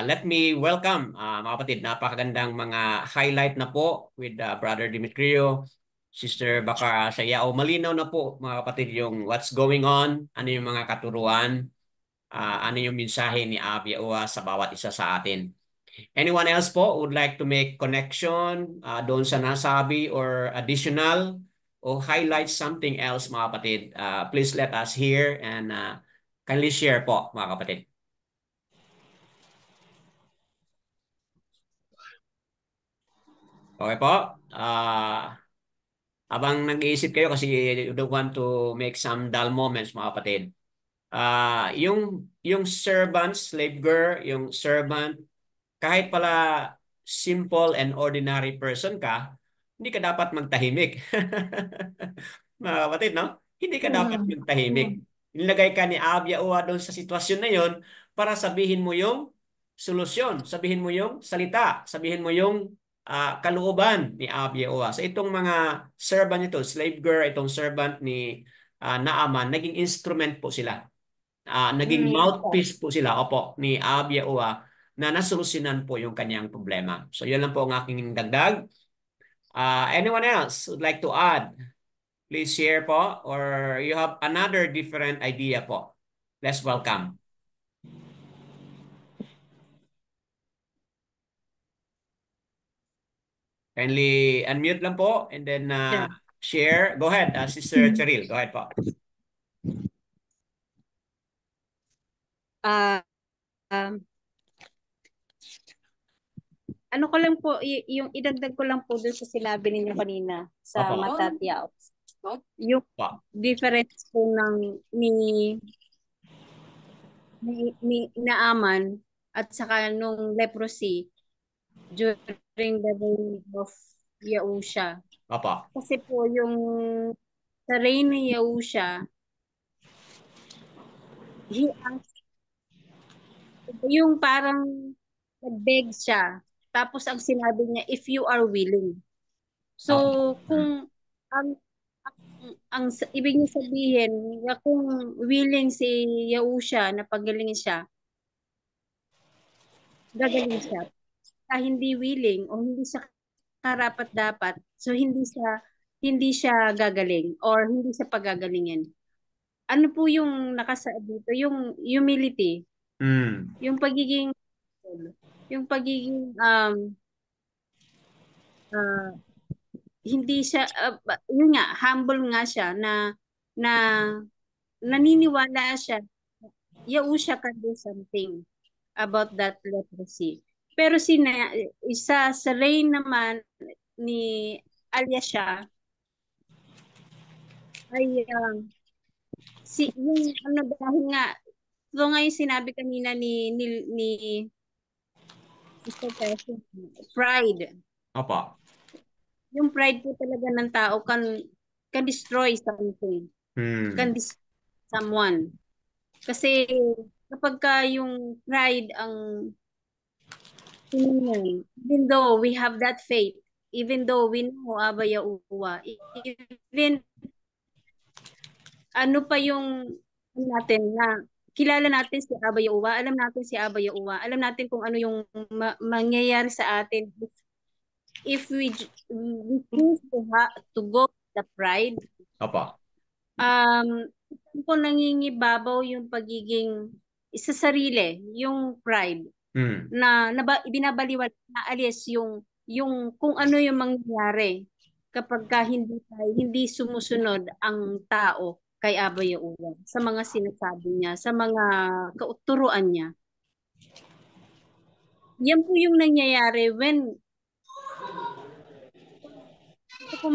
Let me welcome, mga kapatid, napakagandang mga highlight na po with Brother Demetrio, Sister Baka Sayao. Malinaw na po, mga kapatid, yung what's going on, ano yung mga katuruan, ano yung mensahe ni Abba Yahuwah sa bawat isa sa atin. Anyone else po would like to make connection doon sa nasabi or additional o highlight something else, mga kapatid? Please let us hear and kindly share po, mga kapatid. Okay po. Habang nag-iisip kayo kasi you don't want to make some dull moments, mga kapatid. Yung servant, slave girl, yung servant, kahit pala simple and ordinary person ka, hindi ka dapat magtahimik. Mga kapatid, no? Hindi ka dapat magtahimik. Nilagay ka ni Abba Yahuwah doon sa sitwasyon na yon para sabihin mo yung solusyon, sabihin mo yung salita, sabihin mo yung kalooban ni Abba Yahuwah. So itong mga servant ito, slave girl, itong servant ni Naaman, naging instrument po sila. Naging mouthpiece po sila, opo, ni Abba Yahuwah na nasolusyonan po yung kanyang problema. So yun lang po ang aking dagdag. Anyone else would like to add? Please share po or you have another different idea po. Let's welcome. Kindly unmute lang po and then share. Go ahead, Sister Cheryl. Go ahead po. Ano ko lang po, yung idagdag ko lang po dun sa sinabi ninyo kanina sa Matatyaw. Yung Pa. difference po ni Naaman at saka nung leprosy during the reign of Yahusha. Apa. Kasi po yung sa reign ni Yahusha, he asked, yung parang nag-beg siya. Tapos ang sinabi niya, if you are willing. So, kung ibig niya sabihin, kung willing si Yahusha na pagalingin siya, gagaling siya. Hindi willing o hindi siya karapat-dapat, so hindi siya gagaling or hindi siya pagagalingin. Ano po yung nakasaad dito? Yung humility, yung pagiging uh, hindi siya yun nga, humble nga siya na naniniwala siya Yahusha can do something about that leprosy. Pero isa sa reign naman ni Alyasha ay yung ano dahil nga ito nga yung sinabi kanina ni Sister Tessie, pride. Apa. Yung pride po talaga ng tao can destroy something. Can destroy someone. Kasi kapag ka yung pride ang even though we have that faith, even though we know Aba Yahuwah, even ano pa yung natin na kilala natin si Aba Yahuwah, alam natin si Aba Yahuwah, alam natin kung ano yung mangyayari sa atin if we choose to go with the pride. Apa. Po nangingibabaw yung pagiging isa sarili, yung pride na binabaliwala na alis yung kung ano yung mangyayari kapag hindi sumusunod ang tao kay Aba Yahuwah sa mga sinasabi niya, sa mga kauturuan niya. Yan po yung nangyayari when ito po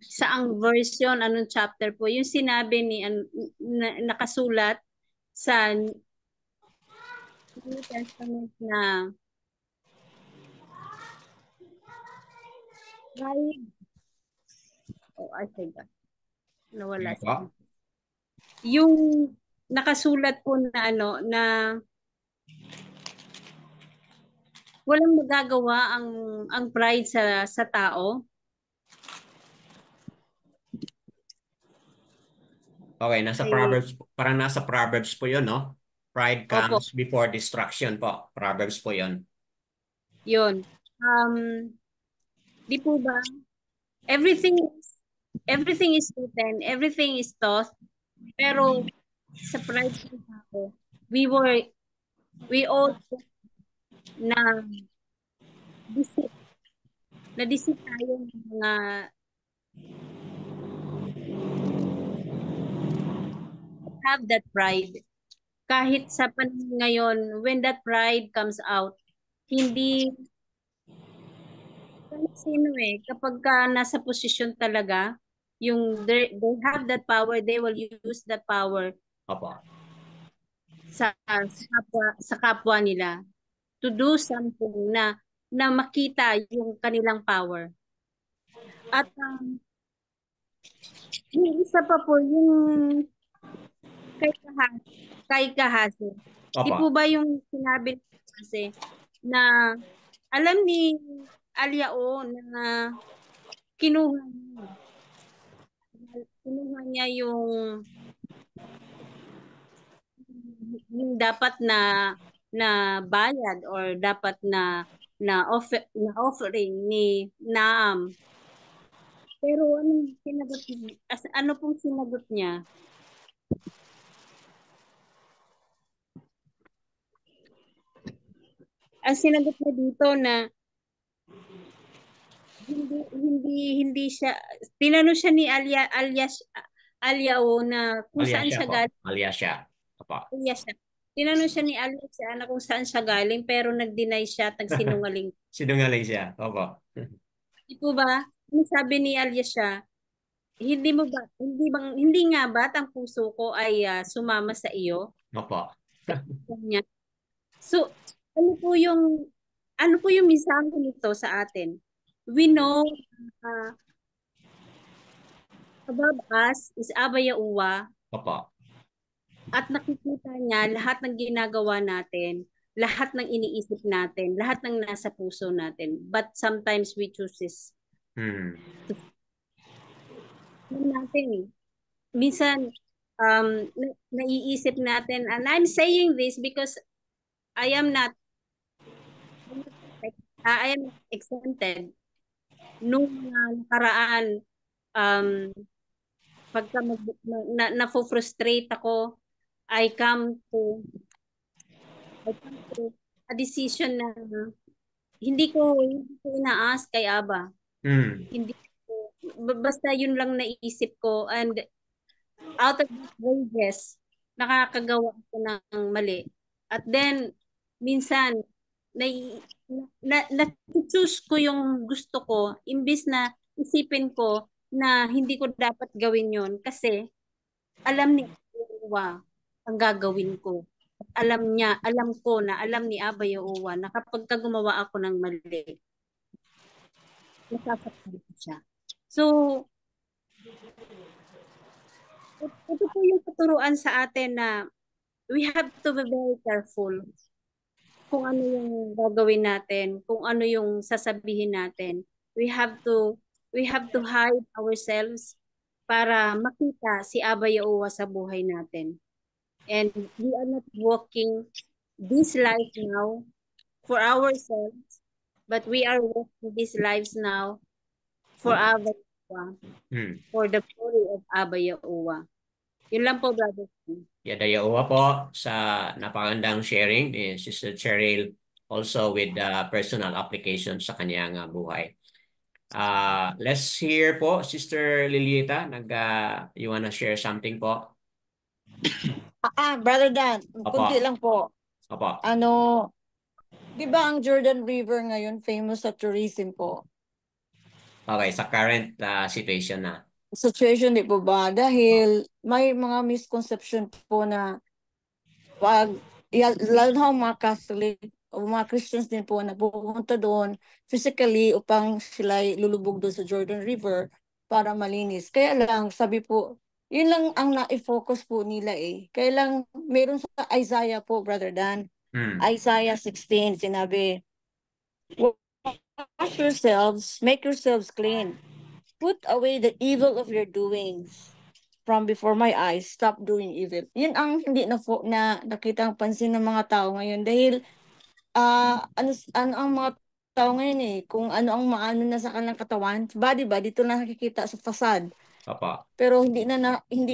saang version, anong chapter po, yung sinabi nakasulat sa New Testament na pride. I forgot. Nawala siya. Yung nakasulat po na na walang magagawa ang pride sa tao. Okay, Proverbs, parang nasa Proverbs po 'yon, no? Pride comes before destruction po. Proverbs po 'yon. 'Yun. Di po ba? Everything is written, everything is taught, pero sa pride ng tao, we all na-deceive tayo ng mga have that pride. Kahit sa panahon ngayon, when that pride comes out, hindi sino kapag ka nasa posisyon talaga, yung they have that power, they will use that power sa kapwa nila to do something na makita yung kanilang power. At yung isa pa po, yung kay Kahasi. Di po ba yung sinabi kasi na alam ni Alyao na kinuha niya yung dapat na bayad or dapat na offering ni Naam. Pero ano pong sinagot niya? Ang sinagot niya dito na hindi siya, tinanong siya ni Alyao na kung saan siya galing. Alyasha. Tinanong siya ni Alyasha na kung saan siya galing pero nag-deny siya, tagsinungaling. Sinungaling siya. Opo. Di po ba? sabi ni Alyasha, hindi nga ba ang puso ko ay sumama sa iyo? Opo. Niya. So, ano po yung mensahe nito sa atin? We know uh, above us is Aba Yahuwah Opo. at nakikita niya lahat ng ginagawa natin, lahat ng iniisip natin, lahat ng nasa puso natin. But sometimes we chooses natin. Minsan, naiisip natin, and I'm saying this because I am not exempted. Nung nakaraan, pagka na-frustrate ako, I come to a decision na hindi ko ina-ask kay Aba. Hindi ko, basta yun lang naisip ko, and out of these wages, nakakagawa ako ng mali. At then, minsan, na-choose ko yung gusto ko, imbis na isipin ko na hindi ko dapat gawin yon kasi alam ni Aba ang gagawin ko. At alam ko na alam ni Aba Yahuwah na kapag gumawa ako ng mali, nasasaktan ko siya. So, ito po yung tuturuan sa atin na we have to be very careful kung ano yung gagawin natin, kung ano yung sasabihin natin. We have to hide ourselves para makita si Aba Yahuwah sa buhay natin. And we are not walking this life now for ourselves, but we are walking these lives now for Aba Yahuwah, for the glory of Aba Yahuwah. Yun lang po, brother. Yada Yahuwah po sa napakagandang sharing ni Sister Cheryl, also with personal application sa kanyang buhay. Let's hear po, Sister Lilieta. You wanna share something po? Brother Dan, Opo. kunti lang po. Opo. Di ba ang Jordan River ngayon famous sa tourism po? Okay, sa current situation na. Situation di po ba? Dahil may mga misconception po na lalo na mga Catholic o mga Christians din po na pupunta doon physically upang sila lulubog doon sa Jordan River para malinis. Kaya lang, sabi po, yun lang ang na-focus po nila eh. Kaya lang, meron sa Isaiah po, Brother Dan. Isaiah 16, sinabi, wash yourselves, make yourselves clean. Put away the evil of your doings from before my eyes. Stop doing evil. Yun ang hindi na nakita ang pansin ng mga tao ngayon. Dahil, ano ang mga tao ngayon eh, kung ano ang maano na sa kanilang katawan, body ba, dito na nakikita sa fasad. Papa. Pero hindi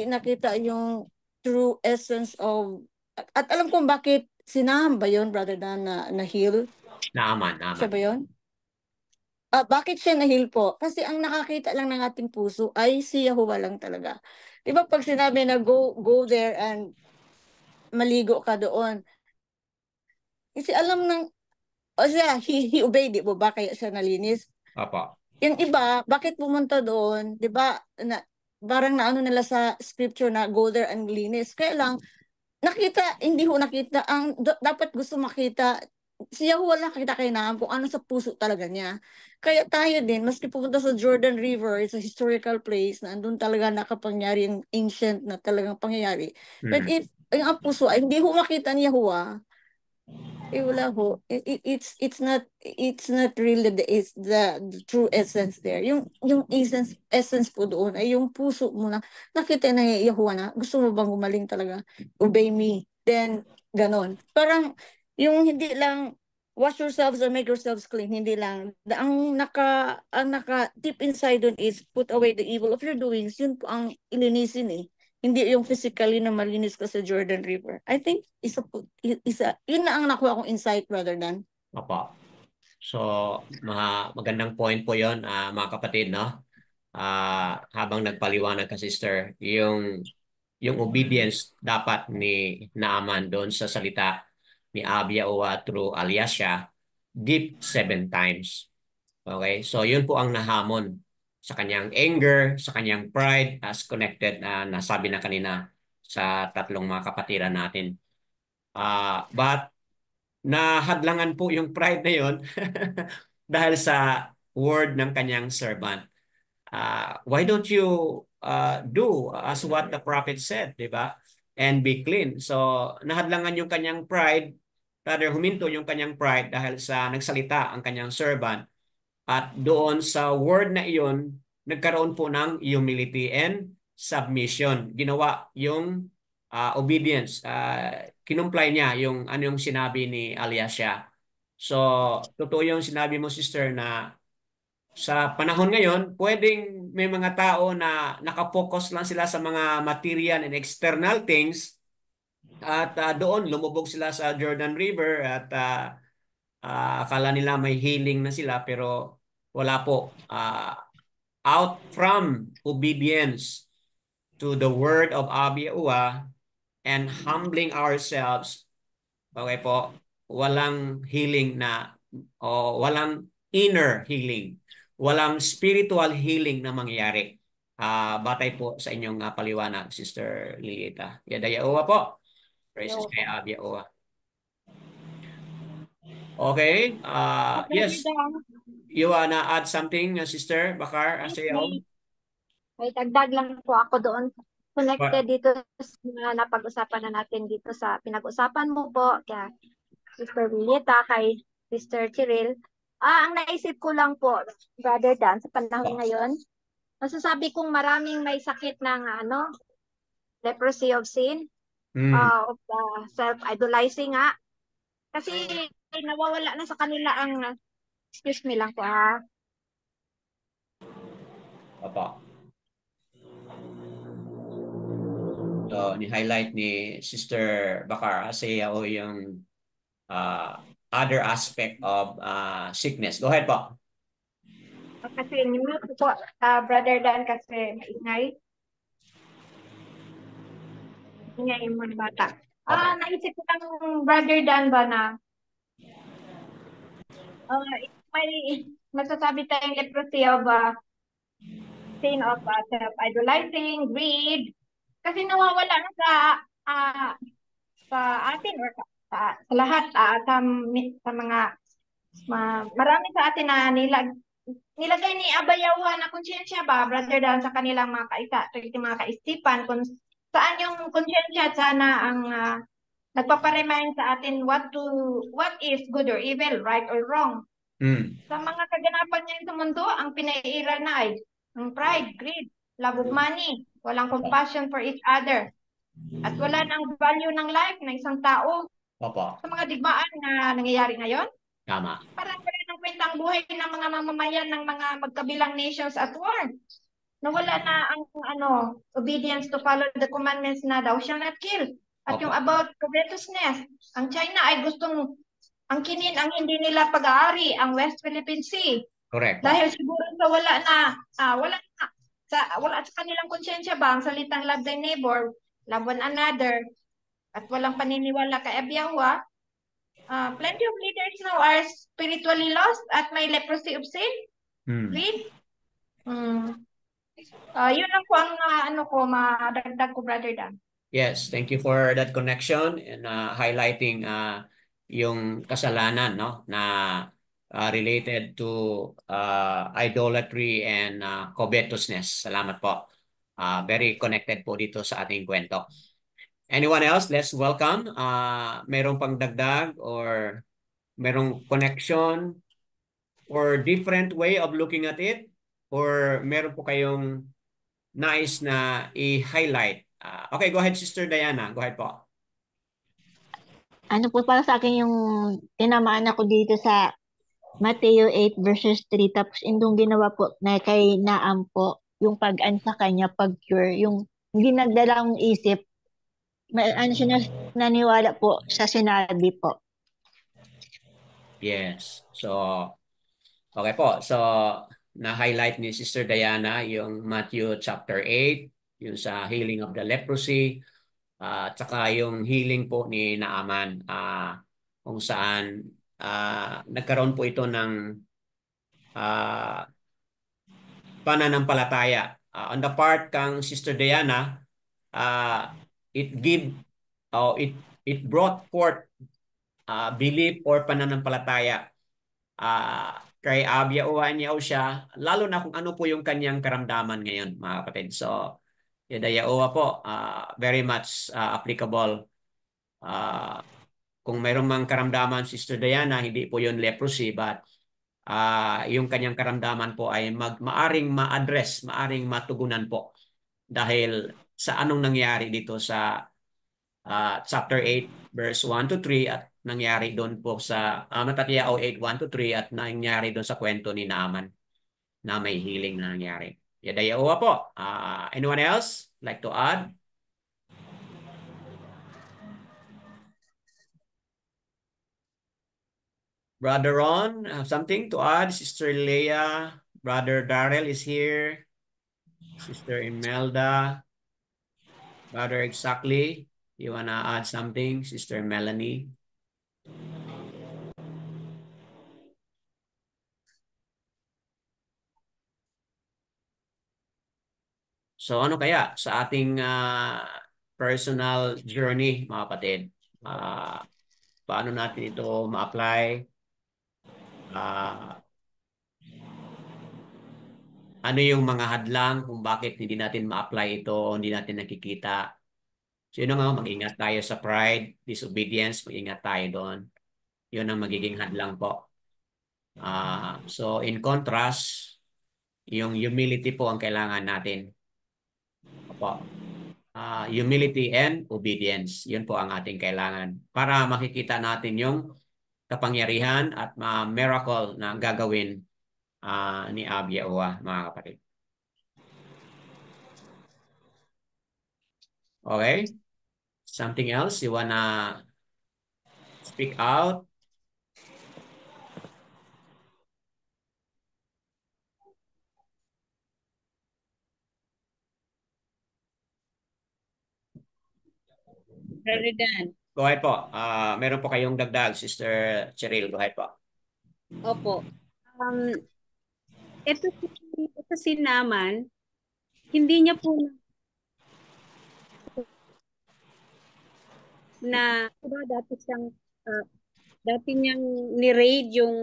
nakita yung true essence of, at alam kong bakit sinaham ba yun, brother, na heal? Naaman. Siya ba yun? Bakit siya na-heal po? Kasi ang nakakita lang ng ating puso ay si Yahuwah lang talaga. Di ba pag sinabi na go there and maligo ka doon, kasi alam ng, o siya, he obeyed, di ba? Kaya siya nalinis. Papa. Yung iba, bakit pumunta doon? Di ba, parang naano nila sa scripture na go there and linis. Kaya lang, hindi ho nakita, dapat gusto makita, siya wala nakita kay Naam kung ano sa puso talaga niya. Kaya tayo din, maski pupunta sa Jordan River, it's a historical place na andun talaga nakapangyari yung ancient na talagang pangyayari. But if yung puso ay hindi ho makita ni Yahuwah, wala ho. It's not really the true essence there. Yung essence po doon ay yung puso mo na nakita na Yahuwah na gusto mo bang gumaling talaga? Obey me. Then ganon. Parang yung hindi lang wash yourselves and make yourselves clean, hindi lang. Ang naka deep inside doon is put away the evil of your doings. Yun po ang ilinisin eh. Hindi yung physically na malinis ka sa Jordan River. I think yun na ang nakuha kong insight, Brother Dan. Opo. So, magandang point po yon, mga kapatid, no? Habang nagpaliwanag ka, sister, yung obedience dapat ni Naaman doon sa salita ni Abia Yahuwah through Alyasha, deep 7 times. Okay? So, yun po ang nahamon sa kanyang anger, sa kanyang pride as connected na nasabi na kanina sa tatlong mga kapatiran natin. But nahadlangan po yung pride na yon dahil sa word ng kanyang servant. Why don't you do as what the prophet said, di ba? And be clean. So, nahadlangan yung kanyang pride, rather huminto yung kanyang pride dahil sa nagsalita ang kanyang servant. At doon sa word na iyon, nagkaroon po ng humility and submission. Ginawa yung obedience. Kinumply niya yung ano yung sinabi ni Aliasya. So, totoo yung sinabi mo, sister, na sa panahon ngayon, pwedeng may mga tao na nakapokus lang sila sa mga material and external things at doon lumubog sila sa Jordan River at akala nila may healing na sila pero wala po. Out from obedience to the word of Abi Yahuwah and humbling ourselves, okay po, walang healing na o walang inner healing. Walang spiritual healing na mangyayari. Batay po sa inyong paliwanag, Sister Lilita. Yada Yaowa po. Praises kay Abi Yaowa. Okay. Yes. You wanna add something, Sister Bakar? May dagdag lang po ako doon. Connected dito sa napag-usapan na natin dito sa pinag-usapan mo po kay Sister Lilita, kay Sister Chiril. Ang naisip ko lang po, Brother Dan, sa panahon ngayon, masasabi kong maraming may sakit ng leprosy of sin, of self-idolizing nga. Kasi nawawala na sa kanila ang, excuse me lang po Papa. So, ni-highlight ni Sister Bakar kasi yung other aspect of sickness. Go ahead po. Kasi nimute po, Brother Dan, kasi maingay. Ingay mo na bata. Naisip ko lang, Brother Dan, ba na may masasabi tayong leprosy of sin of self-idolizing, greed, kasi nawawala na sa atin or sa lahat, sa mga marami sa atin na nilagay ni Abayawa na konsyensya ba, Brother Dan, sa kanilang mga kaisipan, kung saan yung konsyensya sana ang nagpaparemind sa atin what is good or evil, right or wrong. Sa mga kaganapan ngayon sa mundo, ang pinaiiral na ay ang pride, greed, love of money, walang compassion for each other, at wala nang value ng life ng isang tao. Sa mga digmaan na nangyayari ngayon, tama. Parang wala nang kwenta ang buhay ng mga mamamayan ng mga magkabilang nations at war. Nawala na ang obedience to follow the commandments na thou shall not kill. At yung about covetousness, ang China ay gustong angkinin ang hindi nila pag-aari, ang West Philippine Sea. Correct. Dahil siguro sa wala sa kanilang konsyensya ba ang salitang love thy neighbor, love one another, at walang paniniwala kay Abiyawa. Plenty of leaders now are spiritually lost at may leprosy of sin. Greed. Yun lang po ang madagdag ko, Brother Dan. Yes, thank you for that connection and highlighting yung kasalanan, no, na related to idolatry and covetousness. Salamat po. Very connected po dito sa ating kwento. Anyone else? Let's welcome. Merong pang dagdag or merong connection or different way of looking at it? Or meron po kayong nais na i-highlight? Okay, go ahead, Sister Diana. Go ahead po. Ano po para sa akin yung tinamaan ako dito sa Mateo 8 verses 3, tapos indong ginawa po na kay Naam po, yung pag-an sa kanya, pag-cure, yung hindi nagdalang isip, siya naniwala po sa sinabi po. Yes. So, okay po. So, na-highlight ni Sister Diana yung Matthew chapter 8, yung sa healing of the leprosy, at saka yung healing po ni Naaman, kung saan nagkaroon po ito ng pananampalataya. On the part kang Sister Diana, it give it brought forth belief or pananampalataya. Kay abyauhan niya siya, lalo na kung ano po yung kanyang karamdaman ngayon, mga kapatid. So, Yadayaowa po, very much applicable. Kung mayroong mang karamdaman, Sister Diana, hindi po yun leprosy, but yung kanyang karamdaman po ay maaring ma-address, maaring matugunan po dahil sa anong nangyari dito sa chapter 8 verse 1 to 3 at nangyari doon po sa Matatiao 8 1 to 3 at nangyari doon sa kwento ni Naaman na may healing na nangyari. Yadayaowa po. Anyone else like to add? Brother Ron, something to add? Sister Leah, Brother Darrell is here. Sister Imelda, Brother Exactly. You wanna add something, Sister Melanie? So ano kaya sa ating personal journey, mga kapatid? Paano natin ito ma-apply? Ano yung mga hadlang kung bakit hindi natin ma-apply ito, hindi natin nakikita? So yun nga, mag-ingat tayo sa pride, disobedience, mag-ingat tayo doon. Yun ang magiging hadlang po. So in contrast, yung humility po ang kailangan natin. Opo. Humility and obedience. Yun po ang ating kailangan. Para makikita natin yung kapangyarihan at miracle na gagawin ni Abyaowa, mga kapatid. Okay? Something else you wanna speak out? Brother Dan. Go ahead po. Meron po kayong dagdag, Sister Cheryl. Go ahead po. Opo. Ito si Naaman, hindi niya po dati niyang ni-raid yung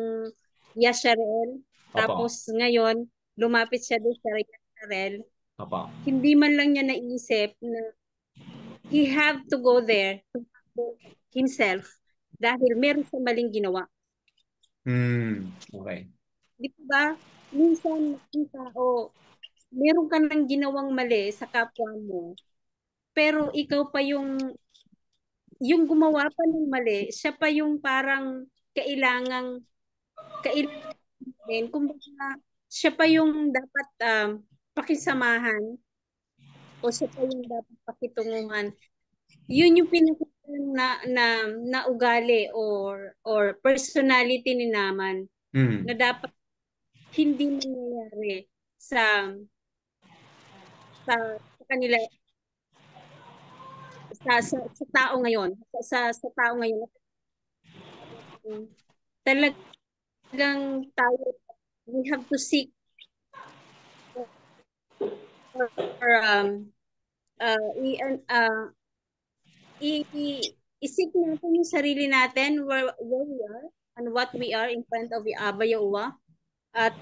Yasharel. Tapos ngayon, lumapit siya doon sa Yasharel. Hindi man lang niya naisip na he have to go there to himself dahil meron siyang maling ginawa. Okay. Di ba? Minsan, yung tao, meron ka nang ginawang mali sa kapwa mo, pero ikaw pa yung gumawa pa ng mali, siya pa yung parang kailangan din. Kumbaga, siya pa yung dapat pakisamahan o siya pa yung dapat pakitunguhan. Yun yung na ugali or personality ni Naaman na dapat hindi nangyayari sa kanila sa tao ngayon, sa tao ngayon. Talagang tayo, we have to seek i-seek natin yung sarili natin where we are and what we are in front of Abyaowa. At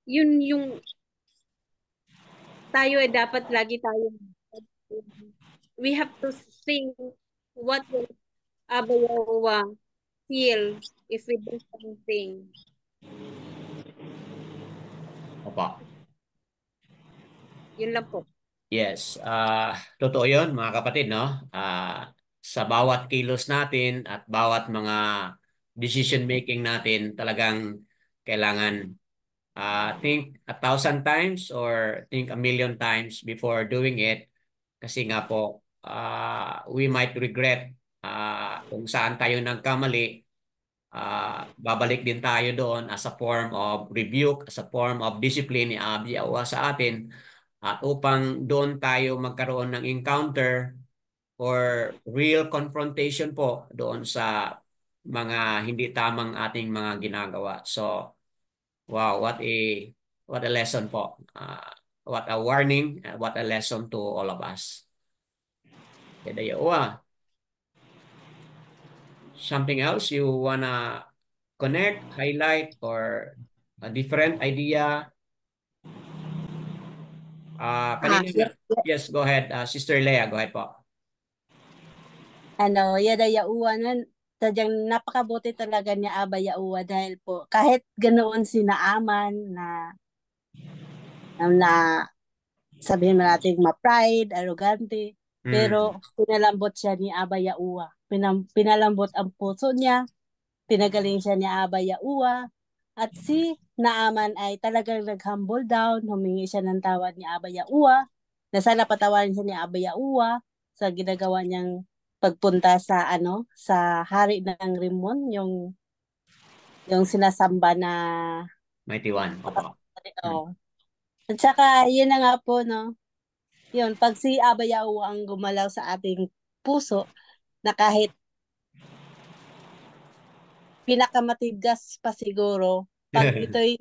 yun yung tayo ay dapat lagi tayo we have to think what will Abyaowa feel if we do something. Opo. Yun lang po. Yes. Totoo yun, mga kapatid, no? Sa bawat kilos natin at bawat mga decision making natin, talagang kailangan think 1,000 times or think 1,000,000 times before doing it. Kasi nga po, we might regret kung saan tayo nagkamali. Babalik din tayo doon as a form of rebuke, as a form of discipline ni Abyaowa sa atin. At upang doon tayo magkaroon ng encounter or real confrontation po doon sa mga hindi tamang ating mga ginagawa. So, wow, What a lesson po. What a warning, what a lesson to all of us. Yadayawa. Something else you wanna connect, highlight, or a different idea? Kanina, yes, go ahead. Sister Leah, go ahead po. Yadayawa na sadyang napakabuti talaga ni Aba Yaua dahil po kahit ganoon si Naaman na sabihin mo natin ma-pride, arrogante, pero pinalambot siya ni Aba Yaua. Pinalambot ang puso niya, pinagaling siya ni Aba Yaua, at si Naaman ay talagang nag-humble down, humingi siya ng tawad ni Aba Yaua, na sana patawarin siya ni Aba Yaua sa ginagawa niyang pagpunta sa sa hari ng Rimon, yung sinasamba na Mighty One. At saka yun na nga po, no. Yun, pag si Aba Yaua ang gumalaw sa ating puso, na kahit pinakamatigas pa siguro, pag ito'y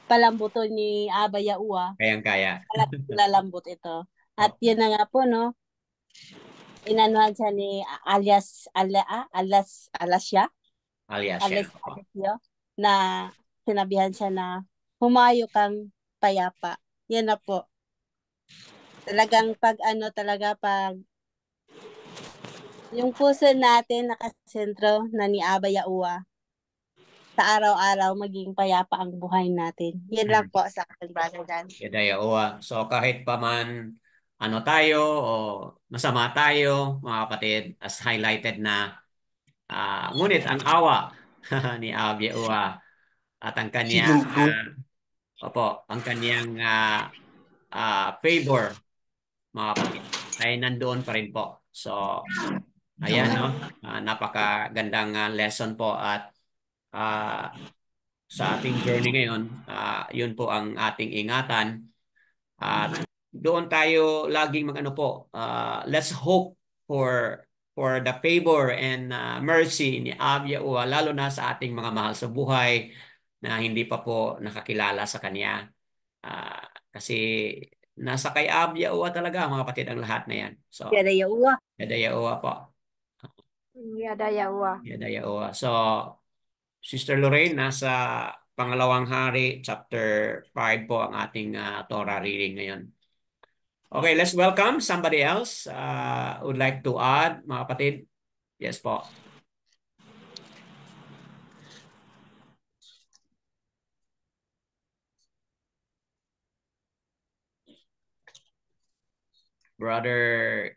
palambuto ni Aba Yaua, kayang-kaya. lalambot ito. At yun na nga po, no. Inanuhan siya ni Alasya na sinabihan siya na humayo kang payapa. Yan na po. Talagang pag yung puso natin nakasentro na ni Aba Yaua, sa araw-araw maging payapa ang buhay natin. Yan lang po sa akin, Brother Dan. Yadayawa. So kahit pa man tayo o masama tayo, mga kapatid, as highlighted na ngunit ang awa ni Aba Yaua at ang kanyang favor, mga kapatid, ay nandoon pa rin po. So ayan, no? Napakagandang lesson po at sa ating journey ngayon, yun po ang ating ingatan. Doon tayo laging let's hope for the favor and mercy ni Aba Yaua, lalo na sa ating mga mahal sa buhay na hindi pa po nakakilala sa Kanya. Kasi nasa kay Aba Yaua talaga, mga kapatid, ang lahat na yan. So, Yadayawa. Yadayawa po. Yadayawa. So, Sister Lorraine, nasa Pangalawang Hari, chapter 5 po ang ating Torah reading ngayon. Okay, let's welcome somebody else would like to add, mga kapatid. Yes po. Brother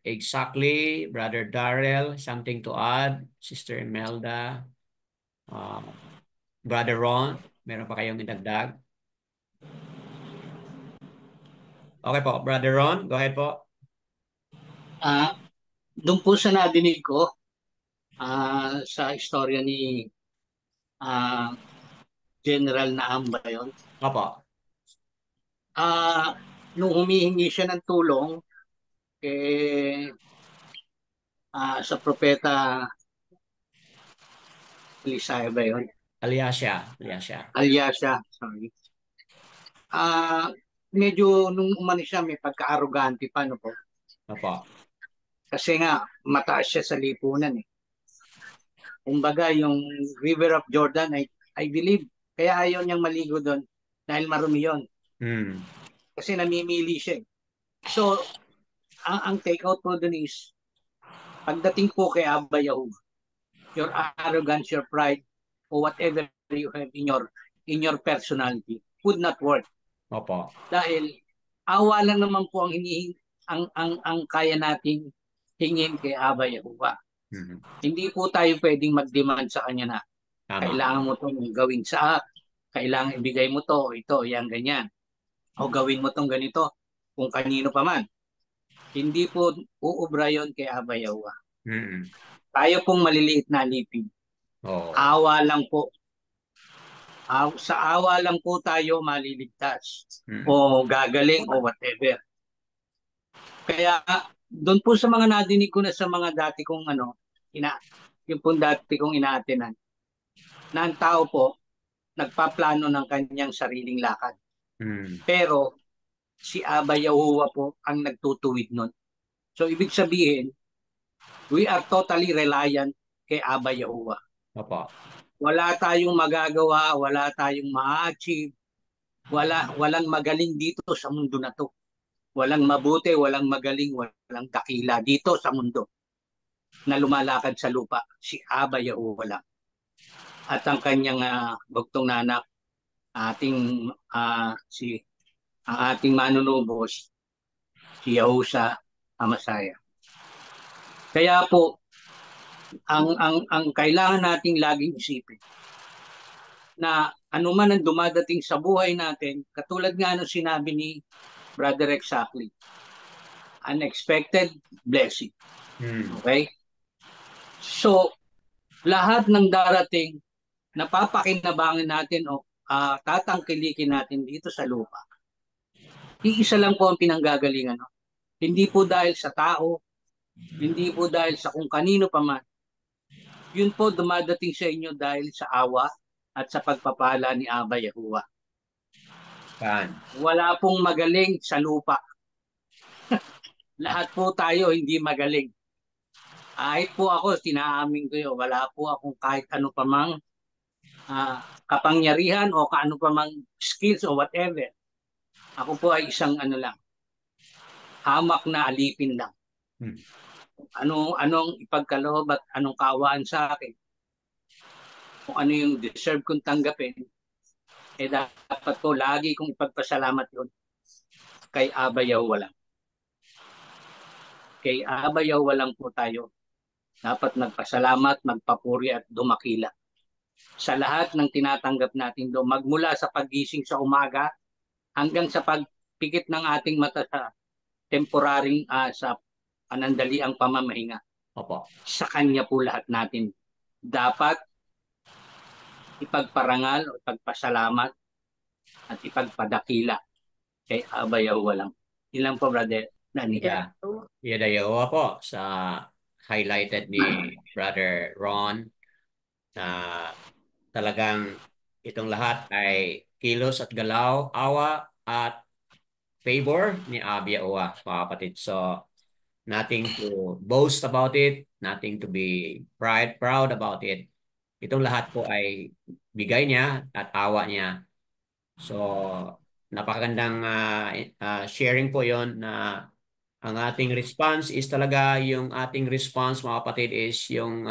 Brother Darrell, something to add? Sister Imelda, Brother Ron, meron pa kayong idagdag? Okay po, Brother Ron, go ahead po. Doon po sa nadinig ko, sa istorya ni General Naam ba yun? Opo. Nung humihingi siya ng tulong sa propeta Elisaya ba yun? Alyasha, sorry. Medyo nung umani siya, may pagka-arrogante pa, no po? Opo. Kasi nga, mataas siya sa lipunan eh. Kumbaga, yung River of Jordan, I believe, kaya ayaw niyang maligo doon dahil marumi yun. Kasi namimili siya eh. So, ang take-out po doon is, pagdating po kay Aba Yaua, your arrogance, your pride, or whatever you have in your personality would not work. Opo. Dahil awa lang naman po ang kaya nating hingin kay Aba Yaua. Hindi po tayo pwedeng mag-demand sa kanya na kailangan mo itong gawin kailangan ibigay mo to, ito, yan, ganyan. O gawin mo itong ganito, kung kanino pa man. Hindi po uubra yun kay Aba Yaua. Tayo pong maliliit na alipin. Awa lang po. Sa awa lang po tayo maliligtas. O gagaling o whatever. Kaya doon po sa mga nadinig ko na sa mga dati kong yung pong dati kong inaatenan, na ang tao po nagpaplano ng kanyang sariling lakad. Pero si Aba Yahuwah po ang nagtutuwid nun. So ibig sabihin, we are totally reliant kay Aba Yahuwah. Opo. Wala tayong magagawa, wala tayong ma-achieve, walang magaling dito sa mundo na to. Walang mabuti, walang magaling, walang dakila dito sa mundo na lumalakad sa lupa. Si Aba Yahuwah lang. At ang kanyang bugtong na anak, ang ating manunubos, si Yahusa Amasaya. Kaya po, ang kailangan nating laging isipin na anuman ang dumadating sa buhay natin, katulad nga ng sinabi ni Brother Exactly, unexpected blessing. Okay? So, lahat ng darating, napapakinabangan natin o tatangkilikin natin dito sa lupa. Iisa lang po ang pinanggagalingan. No? Hindi po dahil sa tao, hindi po dahil sa kung kanino pa man. Yun po dumadating sa inyo dahil sa awa at sa pagpapala ni Aba Yahuwah. Wala pong magaling sa lupa. Lahat po tayo hindi magaling. Kahit po ako, tinaamin ko yun, wala po akong kahit ano pa mang kapangyarihan o kaano pa mang skills o whatever. Ako po ay isang hamak na alipin lang. Anong ipagkaloob at anong kaawaan sa akin? Kung ano yung deserve kong tanggapin, dapat po lagi kong ipagpasalamat yun kay Aba Yahuwah lang. Kay Aba Yahuwah lang po tayo dapat magpasalamat, magpapuri at dumakila sa lahat ng tinatanggap natin doon. Magmula sa paggising sa umaga hanggang sa pagpikit ng ating mata sa temporaring sa panandaliang pamamahinga. Opo. Sa Kanya po lahat natin dapat ipagparangal o ipagpasalamat at ipagpadakila kay Aba Yahuwah lang. Ilang po, Brother Danica. Yada Yahuwah po sa highlighted ni Brother Ron na talagang itong lahat ay kilos at galaw, awa at favor ni Aba Yahuwah, mga kapatid. So, nothing to boast about it, nothing to be proud about it. Itong lahat po ay bigay niya at awa niya. So, napakagandang sharing po yon na ang ating response is talaga yung ating response, mga kapatid, is yung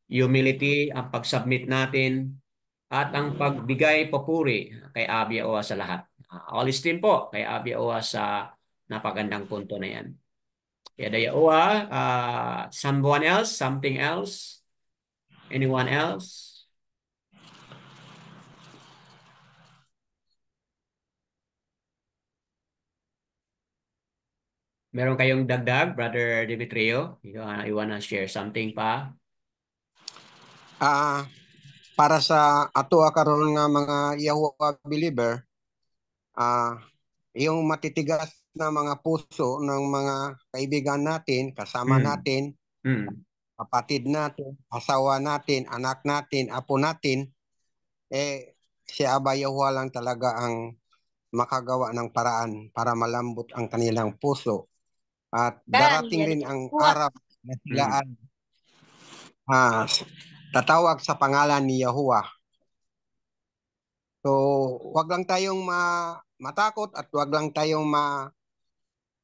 humility, ang pag-submit natin at ang pagbigay papuri kay Aba Yahuwah sa lahat. All esteem po kay Aba Yahuwah sa napagandang punto na yan. Yada Yahuwah, someone else, something else? Anyone else? Meron kayong dagdag, Brother Demetrio? You wanna share something pa? Para sa ato karon nga mga Yahuwah believer, yung matitigas na mga puso ng mga kaibigan natin, kasama natin, kapatid natin, asawa natin, anak natin, apo natin, si Aba Yahuwah lang talaga ang makagawa ng paraan para malambot ang kanilang puso. At darating rin ang araw na sila tatawag sa pangalan ni Yahuwah. So, wag lang tayong matakot at wag lang tayong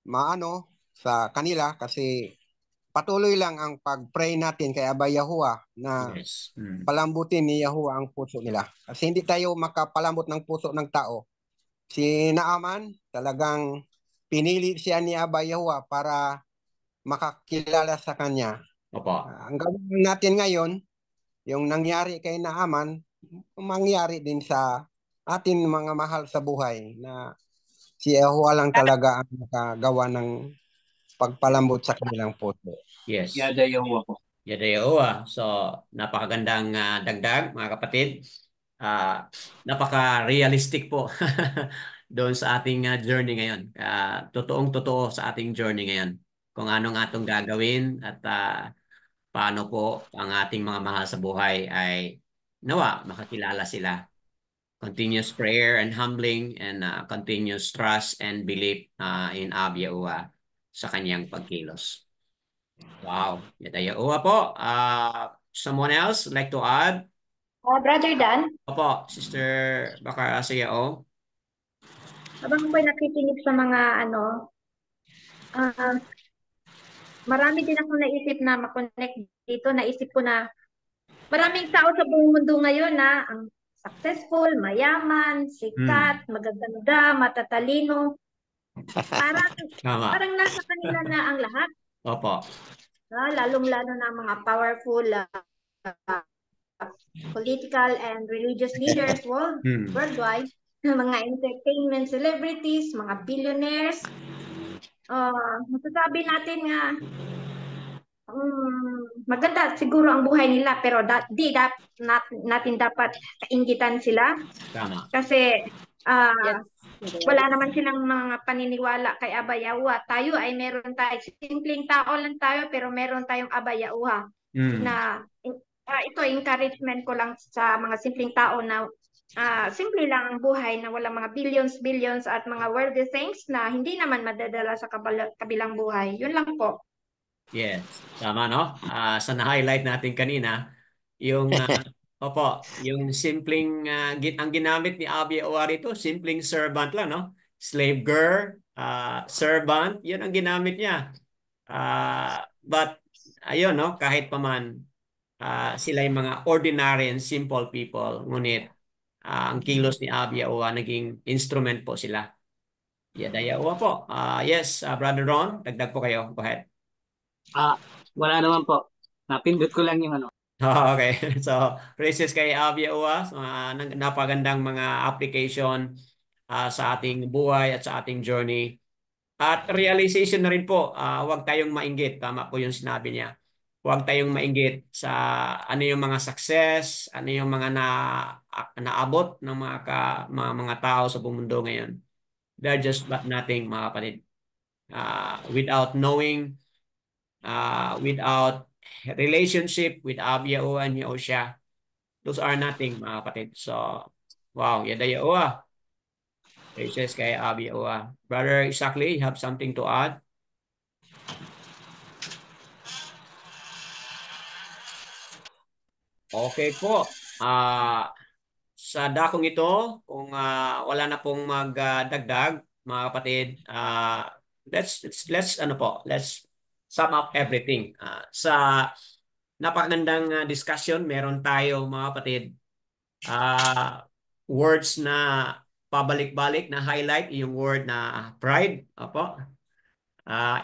maano sa kanila kasi patuloy lang ang pag-pray natin kay Aba Yahuwah na palambutin ni Yahuwah ang puso nila. Kasi hindi tayo makapalambot ng puso ng tao. Si Naaman, talagang pinili siya ni Aba Yahuwah para makakilala sa kanya. Ang gawin natin ngayon, yung nangyari kay Naaman, mangyari din sa atin mga mahal sa buhay na si Yahuwah lang talaga ang makagawa ng pagpalambot sa kanilang puso. Yes. Yada Yahuwah po. Yada Yahuwah. So, napakagandang dagdag, mga kapatid. Napaka-realistic po doon sa ating journey ngayon. Totoong-totoo sa ating journey ngayon. Kung anong atong gagawin at paano po ang ating mga mahal sa buhay ay nawa makakilala sila continuous prayer and humbling, and continuous trust and belief in Abi Yahuwah sa kanyang pagkilos. Wow. Yada Yahuwah po. Someone else like to add? Brother Dan, Opo, Sister Bakar Asayao. habang ako'y nakikinig sa mga marami din akong naisip na makonect dito. Naisip ko na maraming tao sa buong mundo ngayon na ang successful, mayaman, sikat, magaganda, matatalino. Parang nasa kanila na ang lahat. Opo. Lalong-lalo na mga powerful political and religious leaders worldwide, mga entertainment celebrities, mga billionaires. Masasabi natin nga maganda siguro ang buhay nila, pero natin dapat kainggitan sila. Tama. Kasi wala naman silang mga paniniwala kay Aba Yahuwah. Tayo ay meron tayo, simpleng tao lang tayo, pero meron tayong Aba Yahuwah na ito encouragement ko lang sa mga simpleng tao na simple lang ang buhay, na wala mga billions at mga worldly things na hindi naman madadala sa kabilang buhay. Yun lang po. Yes, tama no? Sa na-highlight natin kanina, yung opo, yung simpleng ang ginamit ni Abi Yahuwah rito, simpleng servant lang, no? Slave girl, servant, yun ang ginamit niya. But ayun, no, kahit paman sila yung mga ordinary and simple people, ngunit ang kilos ni Abi Yahuwah naging instrument po sila. Yada Yahuwah po. Yes, Brother Ron, dagdag po kayo. Go ahead. Wala naman po. Napindot ko lang yung ano. Okay. So, praises kay Abi Yahuwah. Napagandang mga application sa ating buhay at sa ating journey. At realization na rin po, huwag tayong mainggit. Tama po yung sinabi niya. Huwag tayong mainggit sa ano yung mga success, ano yung mga naabot ng mga tao sa buong mundo ngayon. They're just but nothing, mga kapatid. Without knowing, without relationship with Abi Yahuwah and Yahushua, those are nothing, mga kapatid. So, wow, yada Yahuwah. Praises kay Abi Yahuwah. Brother Isakli, you have something to add? Okay po. Sa dakong ito, kung wala na pong magdagdag, mga kapatid, let's sum up everything. Sa napakagandang discussion, meron tayo, mga kapatid, words na pabalik-balik na highlight, yung word na pride, opo.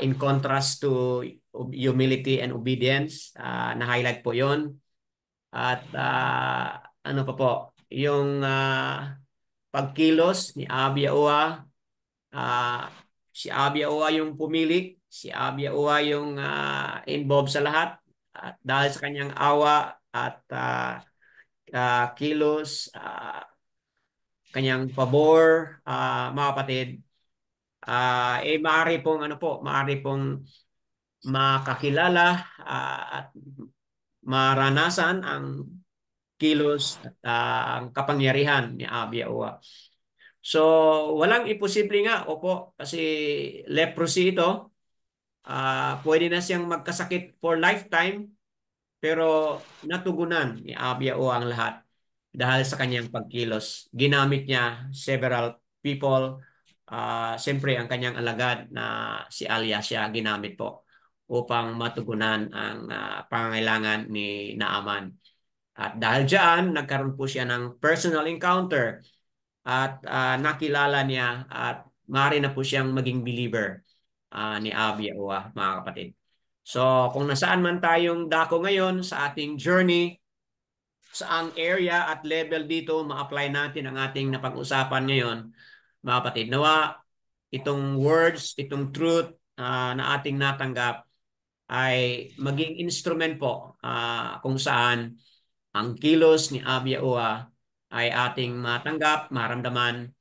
In contrast to humility and obedience, na-highlight po yon. At ano pa po, yung pagkilos ni Abi Yahuwah, si Abi Yahuwah yung pumili, si Abi Yahuwah yung involved sa lahat. At dahil sa kanyang awa at kilos, kanyang pabor, mga kapatid, maaari pong makakilala at maranasan ang kilos at ang kapangyarihan ni Abi Yahuwah. So, walang imposible nga, opo, kasi leprosy ito, pwede na siyang magkasakit for lifetime, pero natugunan ni Abi Yahuwah ang lahat dahil sa kanyang pagkilos. Ginamit niya several people. Siyempre, ang kanyang alagad na si Alyasya ginamit po upang matugunan ang pangangailangan ni Naaman. At dahil dyan, nagkaroon po siya ng personal encounter at nakilala niya at maaari na po siyang maging believer ni Abi Yahuwah, mga kapatid. So, kung nasaan man tayong dako ngayon sa ating journey, saang area at level dito ma-apply natin ang ating napag-usapan ngayon, mga kapatid. Nawa, itong words, itong truth na ating natanggap ay maging instrument po kung saan ang kilos ni Abi Yahuwah ay ating matanggap, maramdaman,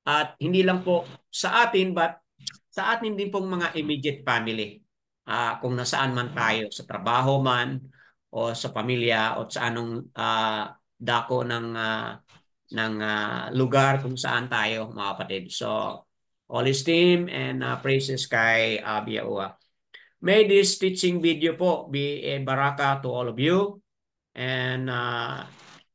at hindi lang po sa atin, but sa atin din pong mga immediate family. Kung nasaan man tayo, sa trabaho man, o sa pamilya, o sa anong dako ng lugar kung saan tayo, mga kapatid. So, all esteem and praises kay Abba Yahuwah. May this teaching video po be a baraka to all of you, and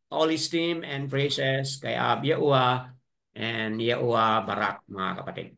all esteem and praises kay Abba Yahuwah and Yahuwah Barak, mga kapatid.